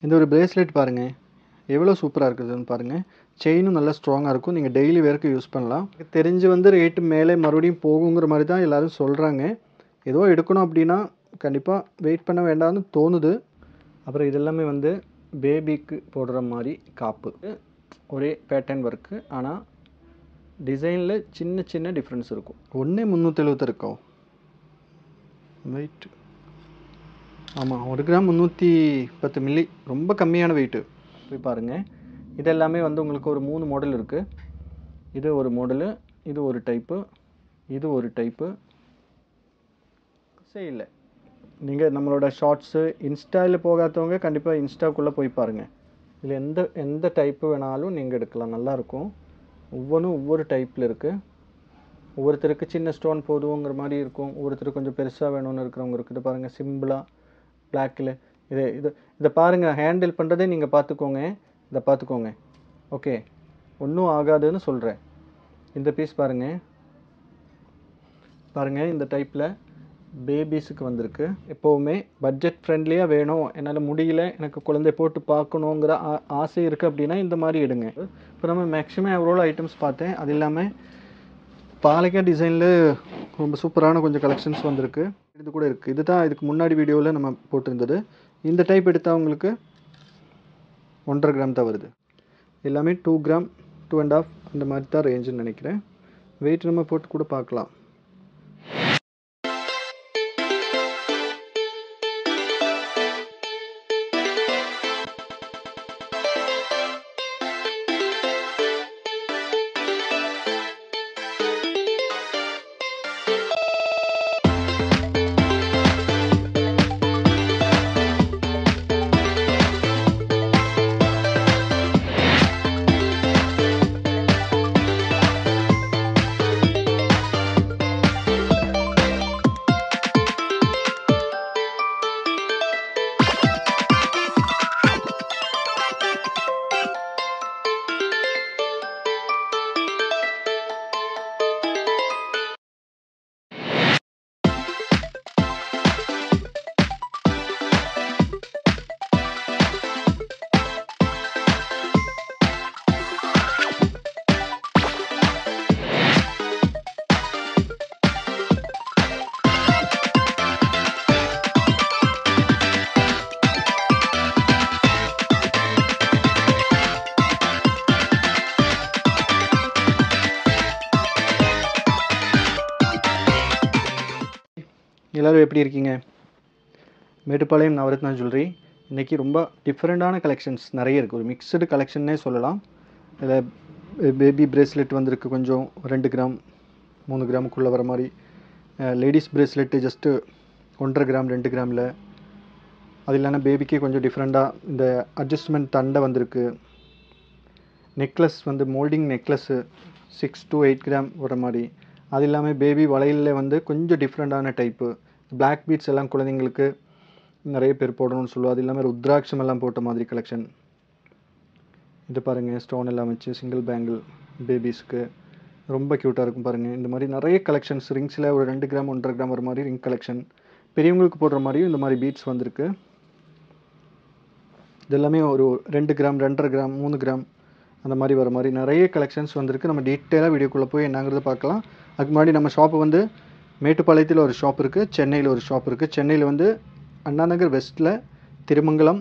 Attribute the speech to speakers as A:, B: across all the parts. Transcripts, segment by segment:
A: இந்த ஒரு பிரேஸ்லெட் பாருங்க. எவ்வளோ சூப்பரா இருக்குதுன்னு பாருங்க. செயினும் நல்லா ஸ்ட்ராங்கா இருக்கும். நீங்க டெய்லி வேர்க்கு யூஸ் பண்ணலாம். எனக்கு தெரிஞ்சு வந்து ரேட் மேலே மறுபடியும் போகுங்கிற மாரி தான் எல்லாரும் சொல்றாங்க. ஏதோ எடுக்கணும் அப்டின்னா, கண்டிப்பா வெயிட் பண்ண வேண்டாம்னு தோணுது. அப்புறம் இது எல்லாமே வந்து பேபிக்கு போடுற மாரி காப்பு. ஒரே பேட்டர்ன் ஒர்க்கு. ஆனா டிசைன்ல சின்ன சின்ன டிஃபரன்ஸ் இருக்கும். ஒண்ணே 370 இருக்கும். வெயிட் ஆமா. 1 கிராம் 310 மில்லி. ரொம்ப கம்மியான வெயிட்டு. போய் பாருங்க. இது எல்லாமே வந்து உங்களுக்கு ஒரு 3 மாடல் இருக்கு. இது ஒரு மாடலு, இது ஒரு டைப்பு, இது ஒரு டைப்பு. இல்ல. நீங்க நம்மளோட ஷார்ட்ஸு, இன்ஸ்டால போகாதவங்க கண்டிப்பா இன்ஸ்டாக்குள்ள போய் பாருங்க. இதுல எந்த டைப் வேணாலும் நீங்க எடுக்கலாம். நல்லா இருக்கும். ஒவ்வொன்னும் ஒவ்வொரு டைப்ல இருக்கு. ஒவ்வொருத்தருக்கு சின்ன ஸ்டோன் போதுங்கிற மாதிரி இருக்கும். ஒவ்வொருத்தருக்கு கொஞ்சம் பெருசா வேணும்னு இருக்கிறவங்க இருக்குது. பாருங்க சிம்பிளா பிளாக்ல இது இது இதை பாருங்க. ஹேண்டில் பண்றதே நீங்க பார்த்துக்கோங்க. இதை பார்த்துக்கோங்க. ஓகே, ஒன்றும் ஆகாதுன்னு சொல்றேன். இந்த பீஸ் பாருங்க. பாருங்க இந்த டைப்ல பேபிஸுக்கு வந்திருக்கு. எப்போவுமே பட்ஜெட் ஃப்ரெண்ட்லியாக வேணும், என்னால் முடியல, எனக்கு குழந்தை போட்டு பார்க்கணுங்கிற ஆசை இருக்குது அப்படின்னா இந்த மாதிரி எடுங்க. இப்போ நம்ம மேக்ஸிமம் எவ்வளோ ஐட்டம்ஸ் பார்த்தேன். அது இல்லாமல் பாலைக்காய் டிசைனில் ரொம்ப சூப்பரான கொஞ்சம் கலெக்ஷன்ஸ் வந்திருக்கு. இது கூட இருக்குது. இதுதான் இதுக்கு முன்னாடி வீடியோவில் நம்ம போட்டிருந்தது. இந்த டைப் எடுத்தால் உங்களுக்கு 1.5 கிராம் தான் வருது. எல்லாமே 2 கிராம் 2.5 அந்த மாதிரி தான் ரேஞ்சுன்னு நினைக்கிறேன். வெயிட் நம்ம போட்டு கூட பார்க்கலாம். எல்லோரும் எப்படி இருக்கீங்க? மேட்டுப்பாளையம் நவரத்னா ஜுவல்லரி இன்றைக்கி ரொம்ப டிஃப்ரெண்ட்டான கலெக்ஷன்ஸ் நிறைய இருக்குது. ஒரு மிக்சடு கலெக்ஷன்னே சொல்லலாம். இதில் பேபி பிரேஸ்லெட் வந்திருக்கு. கொஞ்சம் 2 கிராம் 3 கிராமுக்குள்ளே வர மாதிரி. Ladies bracelet just 1.5 gram 2 கிராமில். அது இல்லைன்னா பேபிக்கே கொஞ்சம் டிஃப்ரெண்ட்டாக இந்த அட்ஜஸ்ட்மெண்ட் தண்டை வந்திருக்கு. நெக்லஸ் வந்து மோல்டிங் நெக்லஸ்ஸு 6 to 8 கிராம் வர மாதிரி. அது இல்லாமல் பேபி வளையலில் வந்து கொஞ்சம் டிஃப்ரெண்ட்டான டைப்பு. பிளாக் பீட்ஸ் எல்லாம் குழந்தைங்களுக்கு நிறைய பேர் போடணும்னு சொல்லுவோம். அது இல்லாமல் ருத்ராட்சம் எல்லாம் போட்ட மாதிரி கலெக்ஷன். இது பாருங்கள், ஸ்டோன் எல்லாம் வச்சு சிங்கிள் பேங்கிள் பேபிஸ்க்கு ரொம்ப க்யூட்டாக இருக்கும் பாருங்கள். இந்த மாதிரி நிறைய கலெக்ஷன்ஸ் ரிங்ஸில் ஒரு 2 கிராம் 1.5 கிராம் வர மாதிரி ரிங் கலெக்ஷன். பெரியவங்களுக்கு போடுற மாதிரியும் இந்த மாதிரி பீட்ஸ் வந்திருக்கு. இது எல்லாமே ஒரு 2 கிராம் 2.5 கிராம் 3 கிராம் அந்த மாதிரி வர மாதிரி நிறைய கலெக்ஷன்ஸ் வந்திருக்கு. நம்ம டீட்டெயிலாக வீடியோக்குள்ளே போய் என்னங்கிறத பார்க்கலாம். அதுக்கு முன்னாடி நம்ம ஷாப்பு வந்து மேட்டுப்பாளையத்தில் ஒரு ஷாப் இருக்குது, சென்னையில் ஒரு ஷாப் இருக்குது. சென்னையில் வந்து Anna Nagar வெஸ்ட்டில் Thirumangalam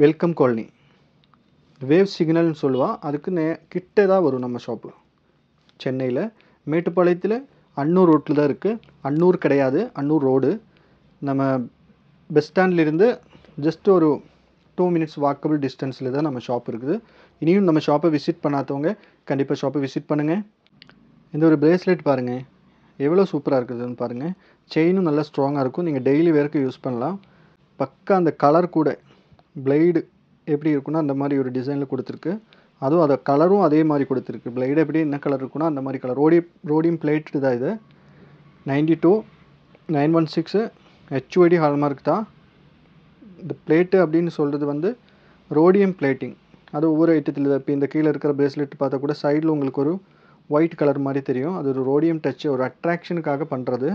A: welcome colony wave சிக்னல்னு சொல்லுவாள். அதுக்கு கிட்டே தான் வரும் நம்ம ஷாப்பு சென்னையில். மேட்டுப்பாளையத்தில் அன்னூர் ரோட்டில் தான் இருக்குது. அன்னூர் கிடையாது, அன்னூர் ரோடு. நம்ம பஸ் ஸ்டாண்ட்லேருந்து ஜஸ்ட் ஒரு 2 minutes வாக்கபிள் டிஸ்டன்ஸில் தான் நம்ம ஷாப் இருக்குது. இனியும் நம்ம ஷாப்பை விசிட் பண்ணாதவங்க கண்டிப்பாக ஷாப்பை விசிட் பண்ணுங்கள். இந்த ஒரு பிரேஸ்லெட் பாருங்கள், எவ்வளோ சூப்பராக இருக்குதுன்னு பாருங்கள். செயினும் நல்லா ஸ்ட்ராங்காக இருக்கும். நீங்கள் டெய்லி வேர்க்கு யூஸ் பண்ணலாம். பக்கா அந்த கலர் கூட பிளைடு எப்படி இருக்குன்னா அந்த மாதிரி ஒரு டிசைனில் கொடுத்துருக்கு. அதுவும் அதை கலரும் அதே மாதிரி கொடுத்துருக்கு. பிளைடு எப்படி என்ன கலர் இருக்குன்னா அந்த மாதிரி கலர். ரோடியம் பிளேட்டு தான் இது. 92 916 HOD ஹால்மார்க் தான். இந்த பிளேட்டு அப்படின்னு சொல்கிறது வந்து ரோடியம் பிளேட்டிங். அது ஒவ்வொரு ஐட்டத்தில் தான். இப்போ இந்த கீழே இருக்கிற பிரேஸ்லெட் பார்த்தா கூட சைடில் உங்களுக்கு ஒரு ஒயிட் கலர் மாதிரி தெரியும். அது ஒரு ரோடியம் டச்சு, ஒரு அட்ராக்ஷனுக்காக பண்ணுறது.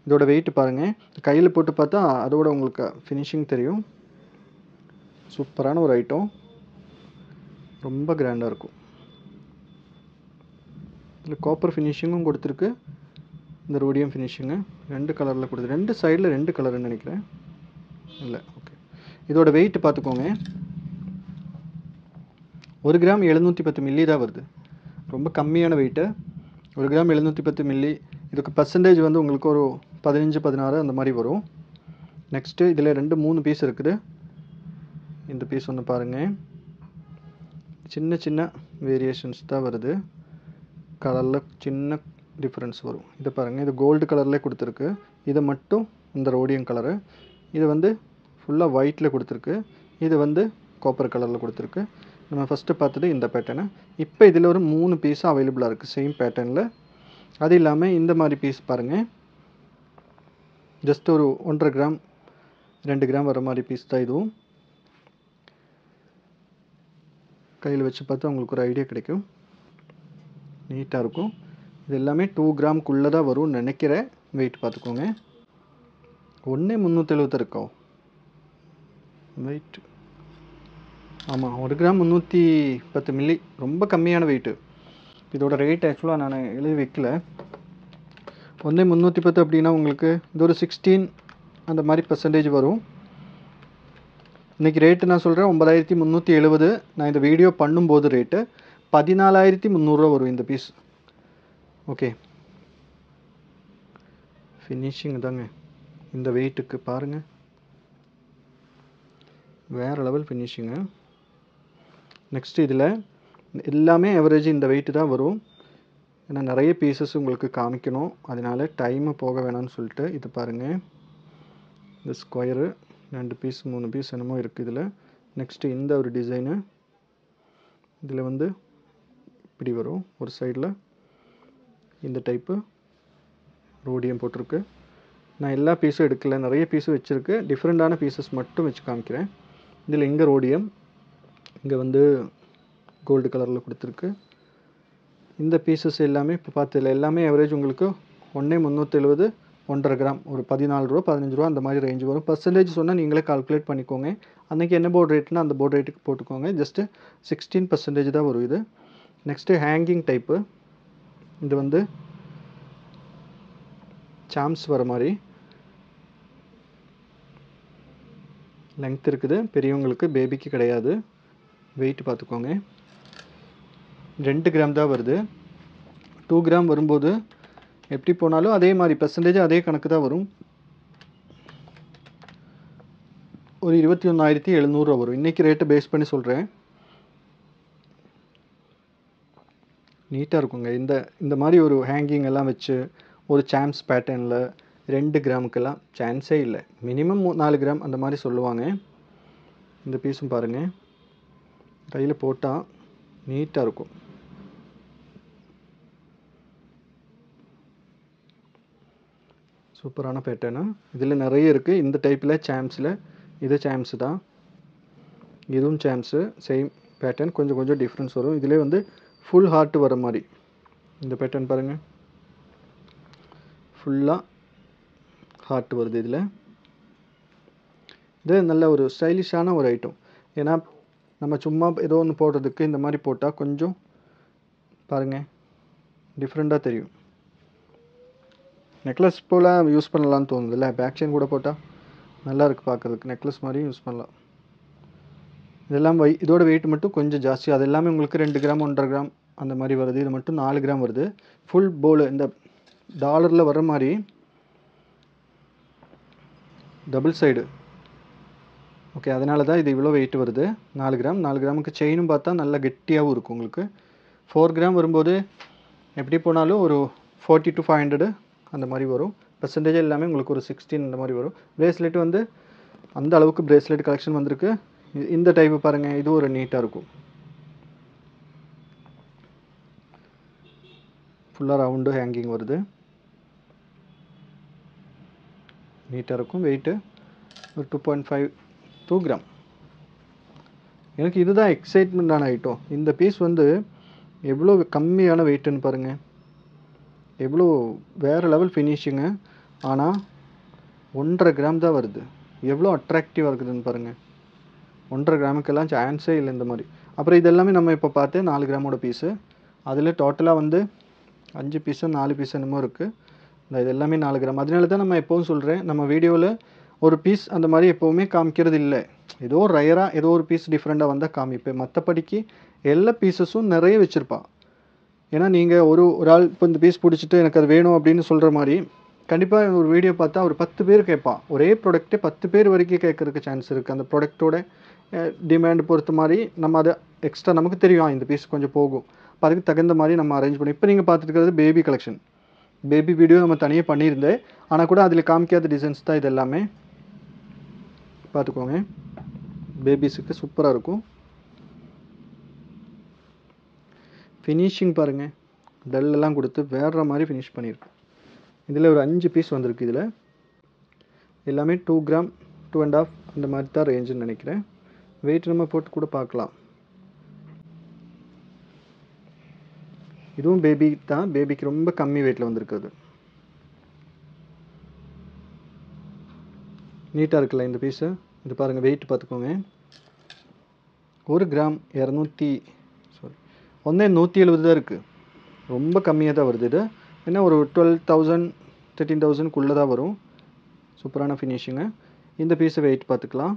A: இதோட வெயிட் பாருங்கள். கையில் போட்டு பார்த்தா அதோட உங்களுக்கு ஃபினிஷிங் தெரியும். சூப்பரான ஒரு ஐட்டம், ரொம்ப கிராண்டாக இருக்கும். இதில் காப்பர் ஃபினிஷிங்கும் கொடுத்துருக்கு, இந்த ரோடியம் ஃபினிஷிங்கு 2 கலரில் கொடுத்து, 2 சைடில் 2 கலருன்னு நினைக்கிறேன். இல்லை, ஓகே. இதோட வெயிட் பார்த்துக்கோங்க, 1 கிராம் 710 மில்லி தான் வருது. ரொம்ப கம்மியான வெயிட்டு, 1 கிராம் 710 மில்லி. இதுக்கு பர்சன்டேஜ் வந்து உங்களுக்கு ஒரு 15-16 அந்த மாதிரி வரும். நெக்ஸ்ட்டு இதில் 2-3 பீஸ் இருக்குது. இந்த பீஸ் ஒன்று பாருங்கள், சின்ன சின்ன வேரியேஷன்ஸ் தான் வருது, கலரில் சின்ன டிஃப்ரென்ஸ் வரும். இதை பாருங்கள், இது கோல்டு கலர்லேயே கொடுத்துருக்கு, இதை மட்டும் இந்த ரோடியம் கலரு, இது வந்து ஃபுல்லாக ஒயிட்டில் கொடுத்துருக்கு, இது வந்து காப்பர் கலரில் கொடுத்துருக்கு. நம்ம ஃபஸ்ட்டு பார்த்தது இந்த பேட்டர்னு. இப்போ இதில் ஒரு 3 பீஸ் அவைலபிளாக இருக்குது சேம் பேட்டர்னில். அது இல்லாமல் இந்த மாதிரி பீஸ் பாருங்கள், ஜஸ்ட் ஒரு 1.5 கிராம் 2 கிராம் வர மாதிரி பீஸ் தான் இதுவும். கையில் வச்சு பார்த்தா உங்களுக்கு ஒரு ஐடியா கிடைக்கும், நீட்டாக இருக்கும். இது எல்லாமே 2 கிராம்குள்ளே தான் வரும்னு நினைக்கிறேன். வெயிட் பார்த்துக்கோங்க, 1.370 இருக்கோ வெயிட். ஆமாம், 1 கிராம் 310 மில்லி, ரொம்ப கம்மியான வெயிட்டு. இதோட ரேட் ஆக்சுவலாக நான் எழுதி வைக்கல. 1.310 அப்படின்னா உங்களுக்கு இது ஒரு 16 அந்த மாதிரி பர்சன்டேஜ் வரும். இன்றைக்கி ரேட்டு நான் சொல்கிறேன் 9370. நான் இந்த வீடியோ பண்ணும்போது ரேட்டு 14,300 வரும் இந்த பீஸ். ஓகே, ஃபினிஷிங் தாங்க இந்த வெயிட்டுக்கு பாருங்கள், வேறு லெவல் ஃபினிஷிங்கு. நெக்ஸ்ட்டு இதில் எல்லாமே ஆவரேஜ் இந்த வெயிட்டு தான் வரும். ஏன்னா நிறைய பீசஸ் உங்களுக்கு காமிக்கணும், அதனால் டைமு போக வேணாம்னு சொல்லிட்டு இது பாருங்கள், இந்த ஸ்கொயரு 2 பீஸ் 3 பீஸ் என்னமோ இருக்குது இதில். நெக்ஸ்ட்டு இந்த ஒரு டிசைனு, இதில் வந்து இப்படி வரும், ஒரு சைடில் இந்த டைப்பு ரோடியம் போட்டிருக்கு. நான் எல்லா பீஸும் எடுக்கல, நிறைய பீஸும் வச்சுருக்கு, டிஃப்ரெண்ட்டான பீசஸ் மட்டும் வச்சு காமிக்கிறேன். இதில் இங்கே ரோடியம், இங்கே வந்து கோல்டு கலரில் கொடுத்துருக்கு. இந்த பீசஸ் எல்லாமே இப்போ பார்த்ததில்ல, எல்லாமே ஆவரேஜ் உங்களுக்கு 1.370, 1.5 கிராம், ஒரு 14 ரூபா 15 ரூபா அந்த மாதிரி ரேஞ்ச் வரும். பர்சன்டேஜ் சொன்னால் நீங்களே கால்குலேட் பண்ணிக்கோங்க. அன்றைக்கி என்ன போர்டு ரேட்னா அந்த போர்டு ரேட்டுக்கு போட்டுக்கோங்க. ஜஸ்ட்டு 16% தான் வரும் இது. நெக்ஸ்ட்டு ஹேங்கிங் டைப்பு, இது வந்து சாம்ஸ் வர மாதிரி லெங்த் இருக்குது, பெரியவங்களுக்கு, பேபிக்கு கிடையாது. வெயிட் பார்த்துக்கோங்க, 2 கிராம் தான் வருது. 2 கிராம் வரும்போது எப்படி போனாலும் அதே மாதிரி பர்சன்டேஜ் அதே கணக்கு தான் வரும், ஒரு 21,700 வரும். இன்றைக்கி ரேட்டு பேஸ் பண்ணி சொல்கிறேன். நீட்டாக இருக்குங்க. இந்த மாதிரி ஒரு ஹேங்கிங் எல்லாம் வச்சு ஒரு சாம்ஸ் பேட்டர்னில் 2 கிராமுக்கெல்லாம் சான்ஸே இல்லை. மினிமம் 4 கிராம் அந்த மாதிரி சொல்லுவாங்க. இந்த பீஸும் பாருங்கள், கையில் போட்டால் நீட்டாக இருக்கும். சூப்பரான பேட்டர்னு. இதில் நிறைய இருக்குது. இந்த டைப்பில் சாம்ஸில் இது சாம்ஸு தான், இதுவும் சாம்ஸு, சேம் பேட்டர்ன், கொஞ்சம் கொஞ்சம் டிஃப்ரென்ஸ் வரும். இதிலே வந்து ஃபுல் ஹார்ட் வர மாதிரி இந்த பேட்டர்ன் பாருங்கள், ஃபுல்லாக ஹார்ட் வருது. இதில் இது நல்ல ஒரு ஸ்டைலிஷான ஒரு ஐட்டம். ஏன்னா நம்ம சும்மா ஏதோ ஒன்று போடுறதுக்கு இந்த மாதிரி போட்டால் கொஞ்சம் பாருங்கள் டிஃப்ரெண்ட்டாக தெரியும். நெக்லஸ் போல் யூஸ் பண்ணலான்னு தோணுது இல்லை, பேக் செயின் கூட போட்டால் நல்லா இருக்குது பார்க்குறதுக்கு, நெக்லஸ் மாதிரியும் யூஸ் பண்ணலாம். இதெல்லாம் இதோட வெயிட் மட்டும் கொஞ்சம் ஜாஸ்தி. அது எல்லாமே உங்களுக்கு 2 கிராம் 1.5 கிராம் அந்த மாதிரி வருது. இது மட்டும் 4 கிராம் வருது. ஃபுல் போல் இந்த டாலரில் வர்ற மாதிரி டபுள் சைடு. ஓகே, அதனால தான் இது இவ்வளோ வெயிட் வருது. 4 கிராம். 4 கிராமுக்கு செயினும் பார்த்தா நல்லா கெட்டியாகவும் இருக்கும் உங்களுக்கு. 4 கிராம் வரும்போது எப்படி போனாலும் ஒரு 40 to 500 அந்த மாதிரி வரும். பர்சன்டேஜ் எல்லாமே உங்களுக்கு ஒரு 16 அந்த மாதிரி வரும். பிரேஸ்லெட் வந்து அந்த அளவுக்கு பிரேஸ்லெட் கலெக்ஷன் வந்திருக்கு. இந்த டைப்பு பாருங்கள், இது ஒரு நீட்டாக இருக்கும். ஃபுல்லாக ரவுண்டு ஹேங்கிங் வருது, நீட்டாக இருக்கும். வெயிட்டு ஒரு 2 கிராம். எனக்கு இதுதான் எக்ஸைட்மெண்ட்டான ஐட்டம். இந்த பீஸ் வந்து எவ்வளோ கம்மியான வெயிட்டுன்னு பாருங்கள், எவ்வளோ வேறு லெவல் ஃபினிஷிங்கு. ஆனால் 1.5 கிராம் தான் வருது. எவ்வளோ அட்ராக்டிவாக இருக்குதுன்னு பாருங்கள். 1.5 கிராமுக்கெல்லாம் சான்ஸே இல்லை இந்த மாதிரி. அப்புறம் இது எல்லாமே நம்ம இப்போ பார்த்து 4 கிராமோட பீஸு. அதில் டோட்டலாக வந்து 5 பீஸோ 4 பீஸ் என்னமோ இருக்குது. இது எல்லாமே 4 கிராம். அதனால தான் நம்ம எப்போவும் சொல்கிறேன், நம்ம வீடியோவில் ஒரு பீஸ் அந்த மாதிரி எப்போவுமே காமிக்கிறது இல்லை. ஏதோ ரயராக ஏதோ ஒரு பீஸ் டிஃப்ரெண்ட்டாக வந்தால் காமிப்பேன். மற்றபடிக்கு எல்லா பீஸஸும் நிறைய வச்சுருப்பான். ஏன்னா நீங்கள் ஒரு ஆள் இப்போ இந்த பீஸ் பிடிச்சிட்டு எனக்கு அது வேணும் அப்படின்னு சொல்கிற மாதிரி கண்டிப்பாக ஒரு வீடியோ பார்த்தா ஒரு 10 பேர் கேட்பான். ஒரே ப்ராடக்ட்டே 10 பேர் வரைக்கும் கேட்கறதுக்கு சான்ஸ் இருக்குது. அந்த ப்ராடக்ட்டோட டிமாண்ட் பொறுத்த மாதிரி நம்ம அதை எக்ஸ்ட்ரா நமக்கு தெரியும் இந்த பீஸ் கொஞ்சம் போகும். அப்போ அதுக்கு தகுந்த மாதிரி நம்ம அரேஞ்ச் பண்ணி இப்போ நீங்கள் பார்த்துட்டு இருக்கிறது பேபி கலெக்ஷன். பேபி வீடியோ நம்ம தனியாக பண்ணியிருந்தேன். ஆனால் கூட அதில் காமிக்காத டிசைன்ஸ் தான் இது எல்லாமே. பார்த்துக்கோங்க, பேபிஸுக்கு சூப்பராக இருக்கும். ஃபினிஷிங் பாருங்கள், டல்லெல்லாம் கொடுத்து வேறு மாதிரி ஃபினிஷ் பண்ணியிருக்கு. இதில் ஒரு 5 பீஸ் வந்திருக்கு. இதில் எல்லாமே 2 கிராம் 2.5 அந்த மாதிரி தான் ரேஞ்சுன்னு நினைக்கிறேன். வெயிட் நம்ம போட்டு கூட பார்க்கலாம். இதுவும் பேபி தான். பேபிக்கு ரொம்ப கம்மி வெயிட்டில் வந்திருக்குது. நீட்டாக இருக்குல்ல இந்த பீஸு. இது பாருங்கள், வெயிட் பார்த்துக்கோங்க. 1 கிராம் 170 தான் இருக்குது. ரொம்ப கம்மியாக தான் வருது. இது என்ன ஒரு 12,000 13,000க்குள்ளே தான் வரும். சூப்பரான ஃபினிஷிங்கு. இந்த பீஸு வெயிட் பார்த்துக்கலாம்.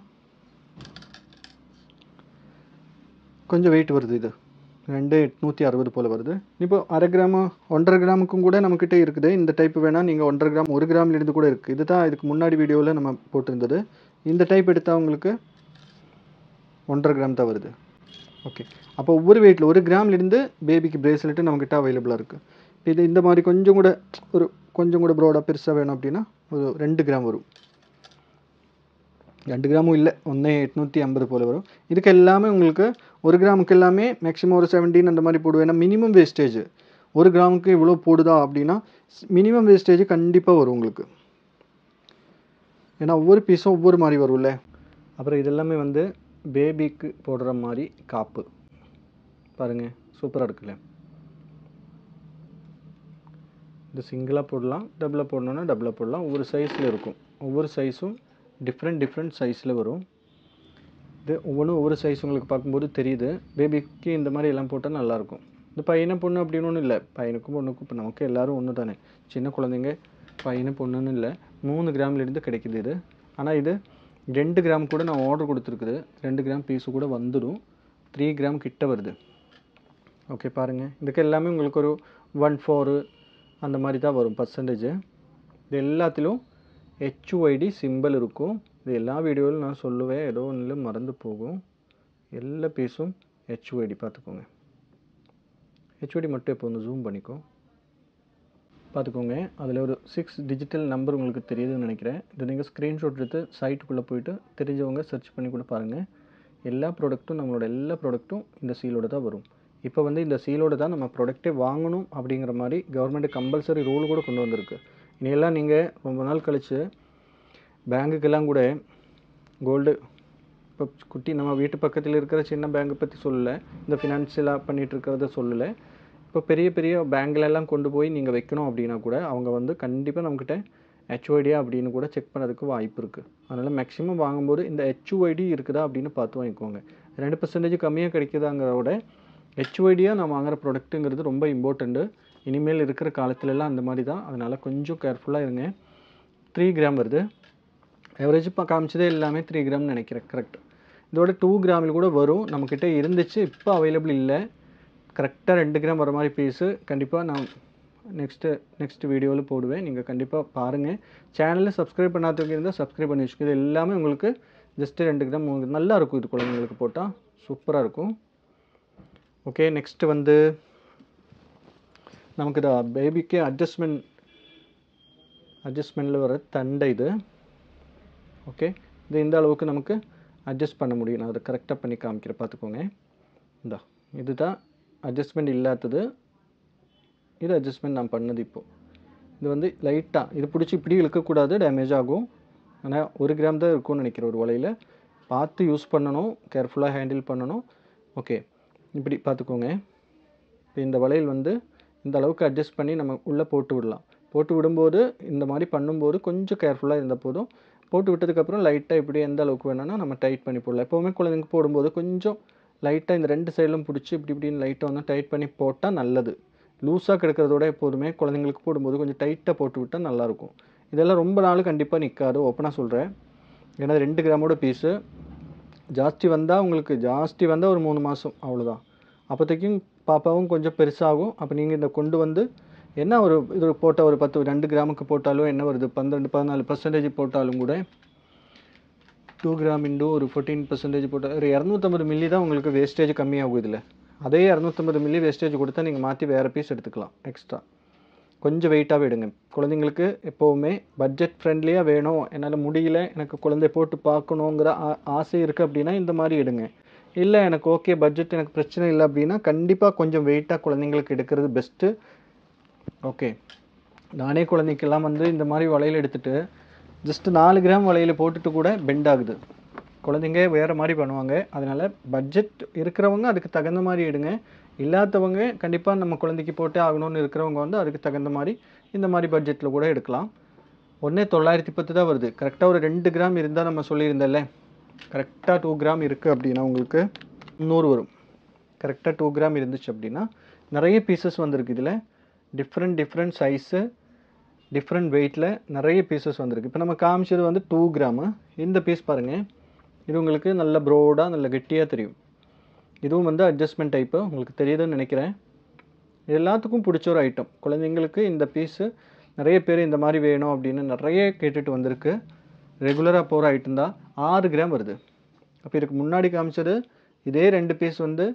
A: கொஞ்சம் வெயிட் வருது. இது 2,860 போல் வருது. இப்போ 1/2 கிராமு 1.5 கிராமுக்கும் கூட நம்மக்கிட்ட இருக்குது. இந்த டைப் வேணால் நீங்கள் 1.5 கிராம் 1 கிராம்லேருந்து கூட இருக்குது. இது தான் இதுக்கு முன்னாடி வீடியோவில் நம்ம போட்டிருந்தது. இந்த டைப் எடுத்தால் உங்களுக்கு 1.5 கிராம் தான் வருது. ஓகே, அப்போ ஒவ்வொரு வெயிட்டில் 1 கிராம்லேருந்து பேபிக்கு பிரேஸ்லெட்டு நம்மக்கிட்ட அவைலபிளாக இருக்குது. இது இந்த மாதிரி கொஞ்சம் கூட ப்ராடாக பெருசாக வேணும் அப்படின்னா ஒரு 2 கிராம் வரும். 2 கிராமும் இல்லை, 1,850 போல் வரும். இதுக்கு எல்லாமே உங்களுக்கு 1 கிராமுக்கு எல்லாமே மேக்ஸிமம் ஒரு 17 அந்த மாதிரி போடுவேன். ஏன்னா மினிமம் வேஸ்டேஜ் 1 கிராமுக்கு இவ்வளோ போடுதா அப்படின்னா மினிமம் வேஸ்டேஜ் கண்டிப்பாக வரும் உங்களுக்கு. ஏன்னா ஒவ்வொரு பீஸும் ஒவ்வொரு மாதிரி வரும்ல. அப்புறம் இதெல்லாமே வந்து பேபிக்கு போடுற மாதிரி காப்பு பாருங்கள், சூப்பராக இருக்குல்ல. இது சிங்கிளாக போடலாம், டபுளாக போடணுன்னா டபுளாக போடலாம். ஒவ்வொரு சைஸில் இருக்கும். ஒவ்வொரு சைஸும் டிஃப்ரெண்ட் சைஸில் வரும். இது ஒவ்வொன்றும் ஒவ்வொரு சைஸ் உங்களுக்கு பார்க்கும்போது தெரியுது. பேபிக்கு இந்த மாதிரி எல்லாம் போட்டால் நல்லாயிருக்கும். இந்த பையனை பொண்ணு அப்படின்னு ஒன்றும் இல்லை. பையனுக்கும் பொண்ணுக்கும் இப்போ நமக்கு எல்லோரும் ஒன்று தானே. சின்ன குழந்தைங்க பையனு பொண்ணுன்னு இல்லை. 3 கிராம்லேருந்து கிடைக்குது இது. ஆனால் இது 2 கிராம் கூட நான் ஆர்டர் கொடுத்துருக்குது. 2 கிராம் பீஸு கூட வந்துடும். 3 கிராம் கிட்ட வருது. ஓகே பாருங்கள், இதுக்கு எல்லாமே உங்களுக்கு ஒரு 1/4 அந்த மாதிரி தான் வரும் பர்சன்டேஜ். இது எல்லாத்திலும் HYD சிம்பிள் இருக்கும். இது எல்லா வீடியோவிலும் நான் சொல்லுவேன், ஏதோ ஒன்றில் மறந்து போகும். எல்லா பீஸும் HYD பார்த்துக்கோங்க. HYD மட்டும் இப்போ வந்து ஜூம் பண்ணிக்கோ பார்த்துக்கோங்க. அதில் ஒரு 6 டிஜிட்டல் நம்பர் உங்களுக்கு தெரியுதுன்னு நினைக்கிறேன். இது நீங்கள் ஸ்க்ரீன்ஷாட் எடுத்து சைட்டுக்குள்ளே போய்ட்டு தெரிஞ்சவங்க சர்ச் பண்ணி கூட பாருங்கள். எல்லா ப்ராடக்ட்டும் நம்மளோட எல்லா ப்ராடக்ட்டும் இந்த சீலோடு தான் வரும். இப்போ வந்து இந்த சீலோடு தான் நம்ம ப்ராடக்ட்டே வாங்கணும் அப்படிங்கிற மாதிரி கவர்மெண்ட் கம்பல்சரி ரூல் கூட கொண்டு வந்திருக்கு. இனியெல்லாம் நீங்கள் ரொம்ப நாள் கழித்து பேங்குக்கெல்லாம் கூட கோல்டு இப்போ குட்டி நம்ம வீட்டு பக்கத்தில் இருக்கிற சின்ன பேங்கை பற்றி சொல்லலை, இந்த ஃபினான்ஷியலாக பண்ணிகிட்டு இருக்கிறத சொல்லலை. இப்போ பெரிய பெரிய பேங்க்லெல்லாம் கொண்டு போய் நீங்கள் வைக்கணும் அப்படின்னா கூட அவங்க வந்து கண்டிப்பாக நம்மக்கிட்ட HYD அப்படின்னு கூட செக் பண்ணதுக்கு வாய்ப்பு இருக்குது. அதனால் மேக்ஸிமம் வாங்கும்போது இந்த HYD இருக்குதா அப்படின்னு பார்த்து வாங்கிக்கோங்க. 2% கம்மியாக கிடைக்குதாங்கிறத விட HYDயாக நான் வாங்குகிற ப்ராடக்ட்டுங்கிறது ரொம்ப இம்பார்ட்டண்ட்டு. இனிமேல் இருக்கிற காலத்துலலாம் அந்த மாதிரி தான். அதனால் கொஞ்சம் கேர்ஃபுல்லாக இருங்க. 3 கிராம் வருது. ஆவரேஜ் இப்போ காமிச்சதே எல்லாமே 3 கிராம்னு நினைக்கிறேன். கரெக்ட். இதோட 2 கிராமில் கூட வரும். நம்மக்கிட்ட இருந்துச்சு, இப்போ அவைலபிள் இல்லை. கரெக்டாக 2 கிராம் வர மாதிரி பீஸு கண்டிப்பாக நான் நெக்ஸ்ட்டு வீடியோவில் போடுவேன். நீங்கள் கண்டிப்பாக பாருங்கள். சேனலில் சப்ஸ்கிரைப் பண்ணாதவங்க இருந்தால் சப்ஸ்கிரைப் பண்ணி வச்சுக்கோங்க. இது எல்லாமே உங்களுக்கு ஜஸ்ட்டு 2 கிராம் 3 கிராம் நல்லாயிருக்கும். இது குழந்தைங்களுக்கு போட்டால் சூப்பராக இருக்கும். ஓகே, நெக்ஸ்ட்டு வந்து நமக்கு இதை பேபிக்கு அட்ஜஸ்ட்மெண்ட்டில் வர தண்டை இது. ஓகே, இது இந்த அளவுக்கு நமக்கு அட்ஜஸ்ட் பண்ண முடியும். நான் அதை கரெக்டாக பண்ணி காமிக்கிறேன் பார்த்துக்கோங்க. இது தான் அட்ஜஸ்ட்மெண்ட் இல்லாதது. இது அட்ஜஸ்ட்மெண்ட் நான் பண்ணது. இப்போது இது வந்து லைட்டாக இது பிடிச்சி இப்படி இழுக்கக்கூடாது, டேமேஜ் ஆகும். ஆனால் 1 கிராம் தான் இருக்கும்னு நினைக்கிறேன். ஒரு வலையில் பார்த்து யூஸ் பண்ணணும், கேர்ஃபுல்லாக ஹேண்டில் பண்ணணும். ஓகே, இப்படி பார்த்துக்கோங்க. இப்போ இந்த வலையில் வந்து இந்த அளவுக்கு அட்ஜஸ்ட் பண்ணி நம்ம உள்ளே போட்டு விடலாம். போட்டு விடும்போது இந்த மாதிரி பண்ணும்போது கொஞ்சம் கேர்ஃபுல்லாக இருந்த போதும் போட்டு விட்டதுக்கப்புறம் லைட்டாக இப்படி எந்த அளவுக்கு வேணும்னா நம்ம டைட் பண்ணி போடலாம். எப்போவுமே குழந்தைங்க போடும்போது கொஞ்சம் லைட்டாக இந்த 2 சைடிலும் பிடிச்சி இப்படி இப்படின்னு லைட்டாக வந்து டைட் பண்ணி போட்டால் நல்லது. லூஸாக கிடக்கிறதோட எப்போதுமே குழந்தைங்களுக்கு போடும்போது கொஞ்சம் டைட்டாக போட்டு விட்டால் நல்லாயிருக்கும். இதெல்லாம் ரொம்ப நாள் கண்டிப்பாக நிற்காது, ஓப்பனாக சொல்கிறேன். ஏன்னா 2 கிராமோட பீஸு ஜாஸ்தி வந்தால் உங்களுக்கு ஜாஸ்தி வந்தால் ஒரு 3 மாதம் அவ்வளோதான். அப்போதைக்கும் பாப்பாவும் கொஞ்சம் பெருசாகும். அப்போ நீங்கள் இந்த கொண்டு வந்து என்ன ஒரு இது போட்டால் ஒரு 2 கிராமுக்கு போட்டாலும் என்ன வருது 12-14% போட்டாலும் கூட 2 கிராம் இன்டு ஒரு 14% போட்டால் ஒரு 250 மில்லி தான் உங்களுக்கு வேஸ்டேஜ் கம்மியாகும் இதில். அதே 250 மில்லி வேஸ்டேஜ் கொடுத்தா நீங்கள் மாற்றி வேறு பீஸ் எடுத்துக்கலாம் எக்ஸ்ட்ரா. கொஞ்சம் வெயிட்டாகவே எடுங்க. குழந்தைங்களுக்கு எப்போவுமே பட்ஜெட் ஃப்ரெண்ட்லியாக வேணும், என்னால் முடியல, எனக்கு குழந்தை போட்டு பார்க்கணுங்கிற ஆசை இருக்குது அப்படின்னா இந்த மாதிரி எடுங்க. இல்லை எனக்கு ஓகே பட்ஜெட் எனக்கு பிரச்சனை இல்லை அப்படின்னா கண்டிப்பாக கொஞ்சம் வெயிட்டாக குழந்தைங்களுக்கு எடுக்கிறது பெஸ்ட்டு. ஓகே, நானே குழந்தைக்கெல்லாம் வந்து இந்த மாதிரி வளையல் எடுத்துகிட்டு ஜஸ்ட்டு 4 கிராம் வளையல் போட்டுட்டு கூட பெண்ட் ஆகுது. குழந்தைங்க வேறு மாதிரி பண்ணுவாங்க. அதனால் பட்ஜெட் இருக்கிறவங்க அதுக்கு தகுந்த மாதிரி எடுங்க. இல்லாதவங்க கண்டிப்பாக நம்ம குழந்தைக்கு போட்டே ஆகணும்னு இருக்கிறவங்க வந்து அதுக்கு தகுந்த மாதிரி இந்த மாதிரி பட்ஜெட்டில் கூட எடுக்கலாம். ஒன்றே 910 தான் வருது. கரெக்டாக ஒரு 2 கிராம் இருந்தால் நம்ம சொல்லியிருந்தேன்ல, கரெக்டாக 2 கிராம் இருக்குது அப்படின்னா உங்களுக்கு 100 வரும். கரெக்டாக 2 கிராம் இருந்துச்சு அப்படின்னா நிறைய பீசஸ் வந்திருக்கு. இதில் டிஃப்ரெண்ட் சைஸு டிஃப்ரெண்ட் வெயிட்டில் நிறைய பீசஸ் வந்திருக்கு. இப்போ நம்ம காமிச்சது வந்து 2 கிராமு. இந்த பீஸ் பாருங்கள், இது உங்களுக்கு நல்ல ப்ரோடாக நல்ல கெட்டியாக தெரியும். இதுவும் வந்து அட்ஜஸ்ட்மெண்ட் டைப்பு, உங்களுக்கு தெரியுதுன்னு நினைக்கிறேன். எல்லாத்துக்கும் பிடிச்ச ஒரு ஐட்டம். குழந்தைங்களுக்கு இந்த பீஸு நிறைய பேர் இந்த மாதிரி வேணும் அப்படின்னு நிறைய கேட்டுட்டு வந்திருக்கு. ரெகுலராக போகிற ஐட்டம் தான். 6 கிராம் வருது. அப்போ இதுக்கு முன்னாடி காமிச்சது இதே 2 பீஸ் வந்து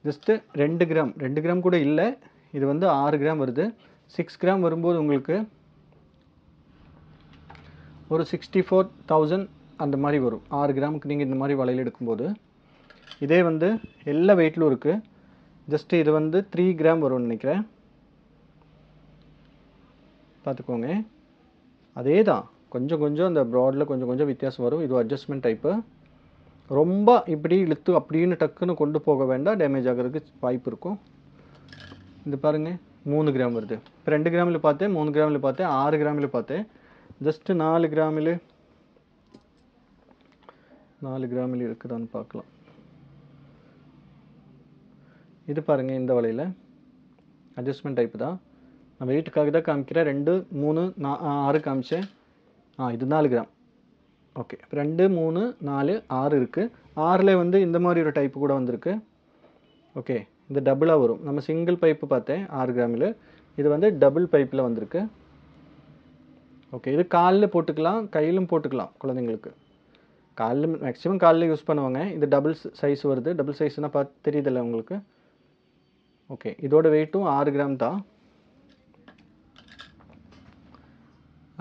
A: ஜஸ்ட்டு 2 கிராம் 2 கிராம் கூட இல்லை. இது வந்து 6 கிராம் வருது. 6 கிராம் வரும்போது உங்களுக்கு ஒரு 64,000 அந்த மாதிரி வரும். 6 கிராமுக்கு நீங்கள் இந்த மாதிரி வளையல் எடுக்கும்போது. இதே வந்து எல்லா வெயிட்லும் இருக்குது. ஜஸ்ட்டு இது வந்து 3 கிராம் வரும்னு நினைக்கிறேன். பார்த்துக்கோங்க, அதே தான். கொஞ்சம் அந்த ப்ராடில் கொஞ்சம் வித்தியாசம் வரும். இது அட்ஜஸ்ட்மெண்ட் டைப்பு. ரொம்ப இப்படி இழுத்து அப்படின்னு டக்குன்னு கொண்டு போக வேண்டாம், டேமேஜ் ஆகிறதுக்கு வாய்ப்பு இருக்கும். இது பாருங்கள், 3 கிராம் வருது. இப்போ 2 கிராமில் பார்த்தேன், 3 கிராமில் பார்த்தேன், 6 கிராமில் பார்த்தேன். ஜஸ்ட்டு 4 கிராமில் இருக்குதான்னு பார்க்கலாம். இது பாருங்கள், இந்த வலையில் அட்ஜஸ்ட்மெண்ட் டைப்பு தான். நான் வெயிட்டுக்காக தான் காமிக்கிறேன். 2, 3, 6 காமிச்சேன். இது 4 கிராம். ஓகே, இப்போ 2, 3, 4, 6 இருக்குது. 6ல் வந்து இந்த மாதிரி ஒரு டைப்பு கூட வந்திருக்கு. ஓகே, இது டபுளாக வரும். நம்ம சிங்கிள் பைப்பு பார்த்தேன் 6 கிராமில். இது வந்து டபுள் பைப்பில் வந்திருக்கு. ஓகே, இது காலில் போட்டுக்கலாம், கையிலும் போட்டுக்கலாம். குழந்தைங்களுக்கு காலில் மேக்ஸிமம் காலில் யூஸ் பண்ணுவாங்க. இது டபுள் சைஸ் வருது. டபுள் சைஸ்னால் பார்த்து தெரியுதில்ல உங்களுக்கு. ஓகே, இதோட வெயிட்டும் 6 கிராம் தான்.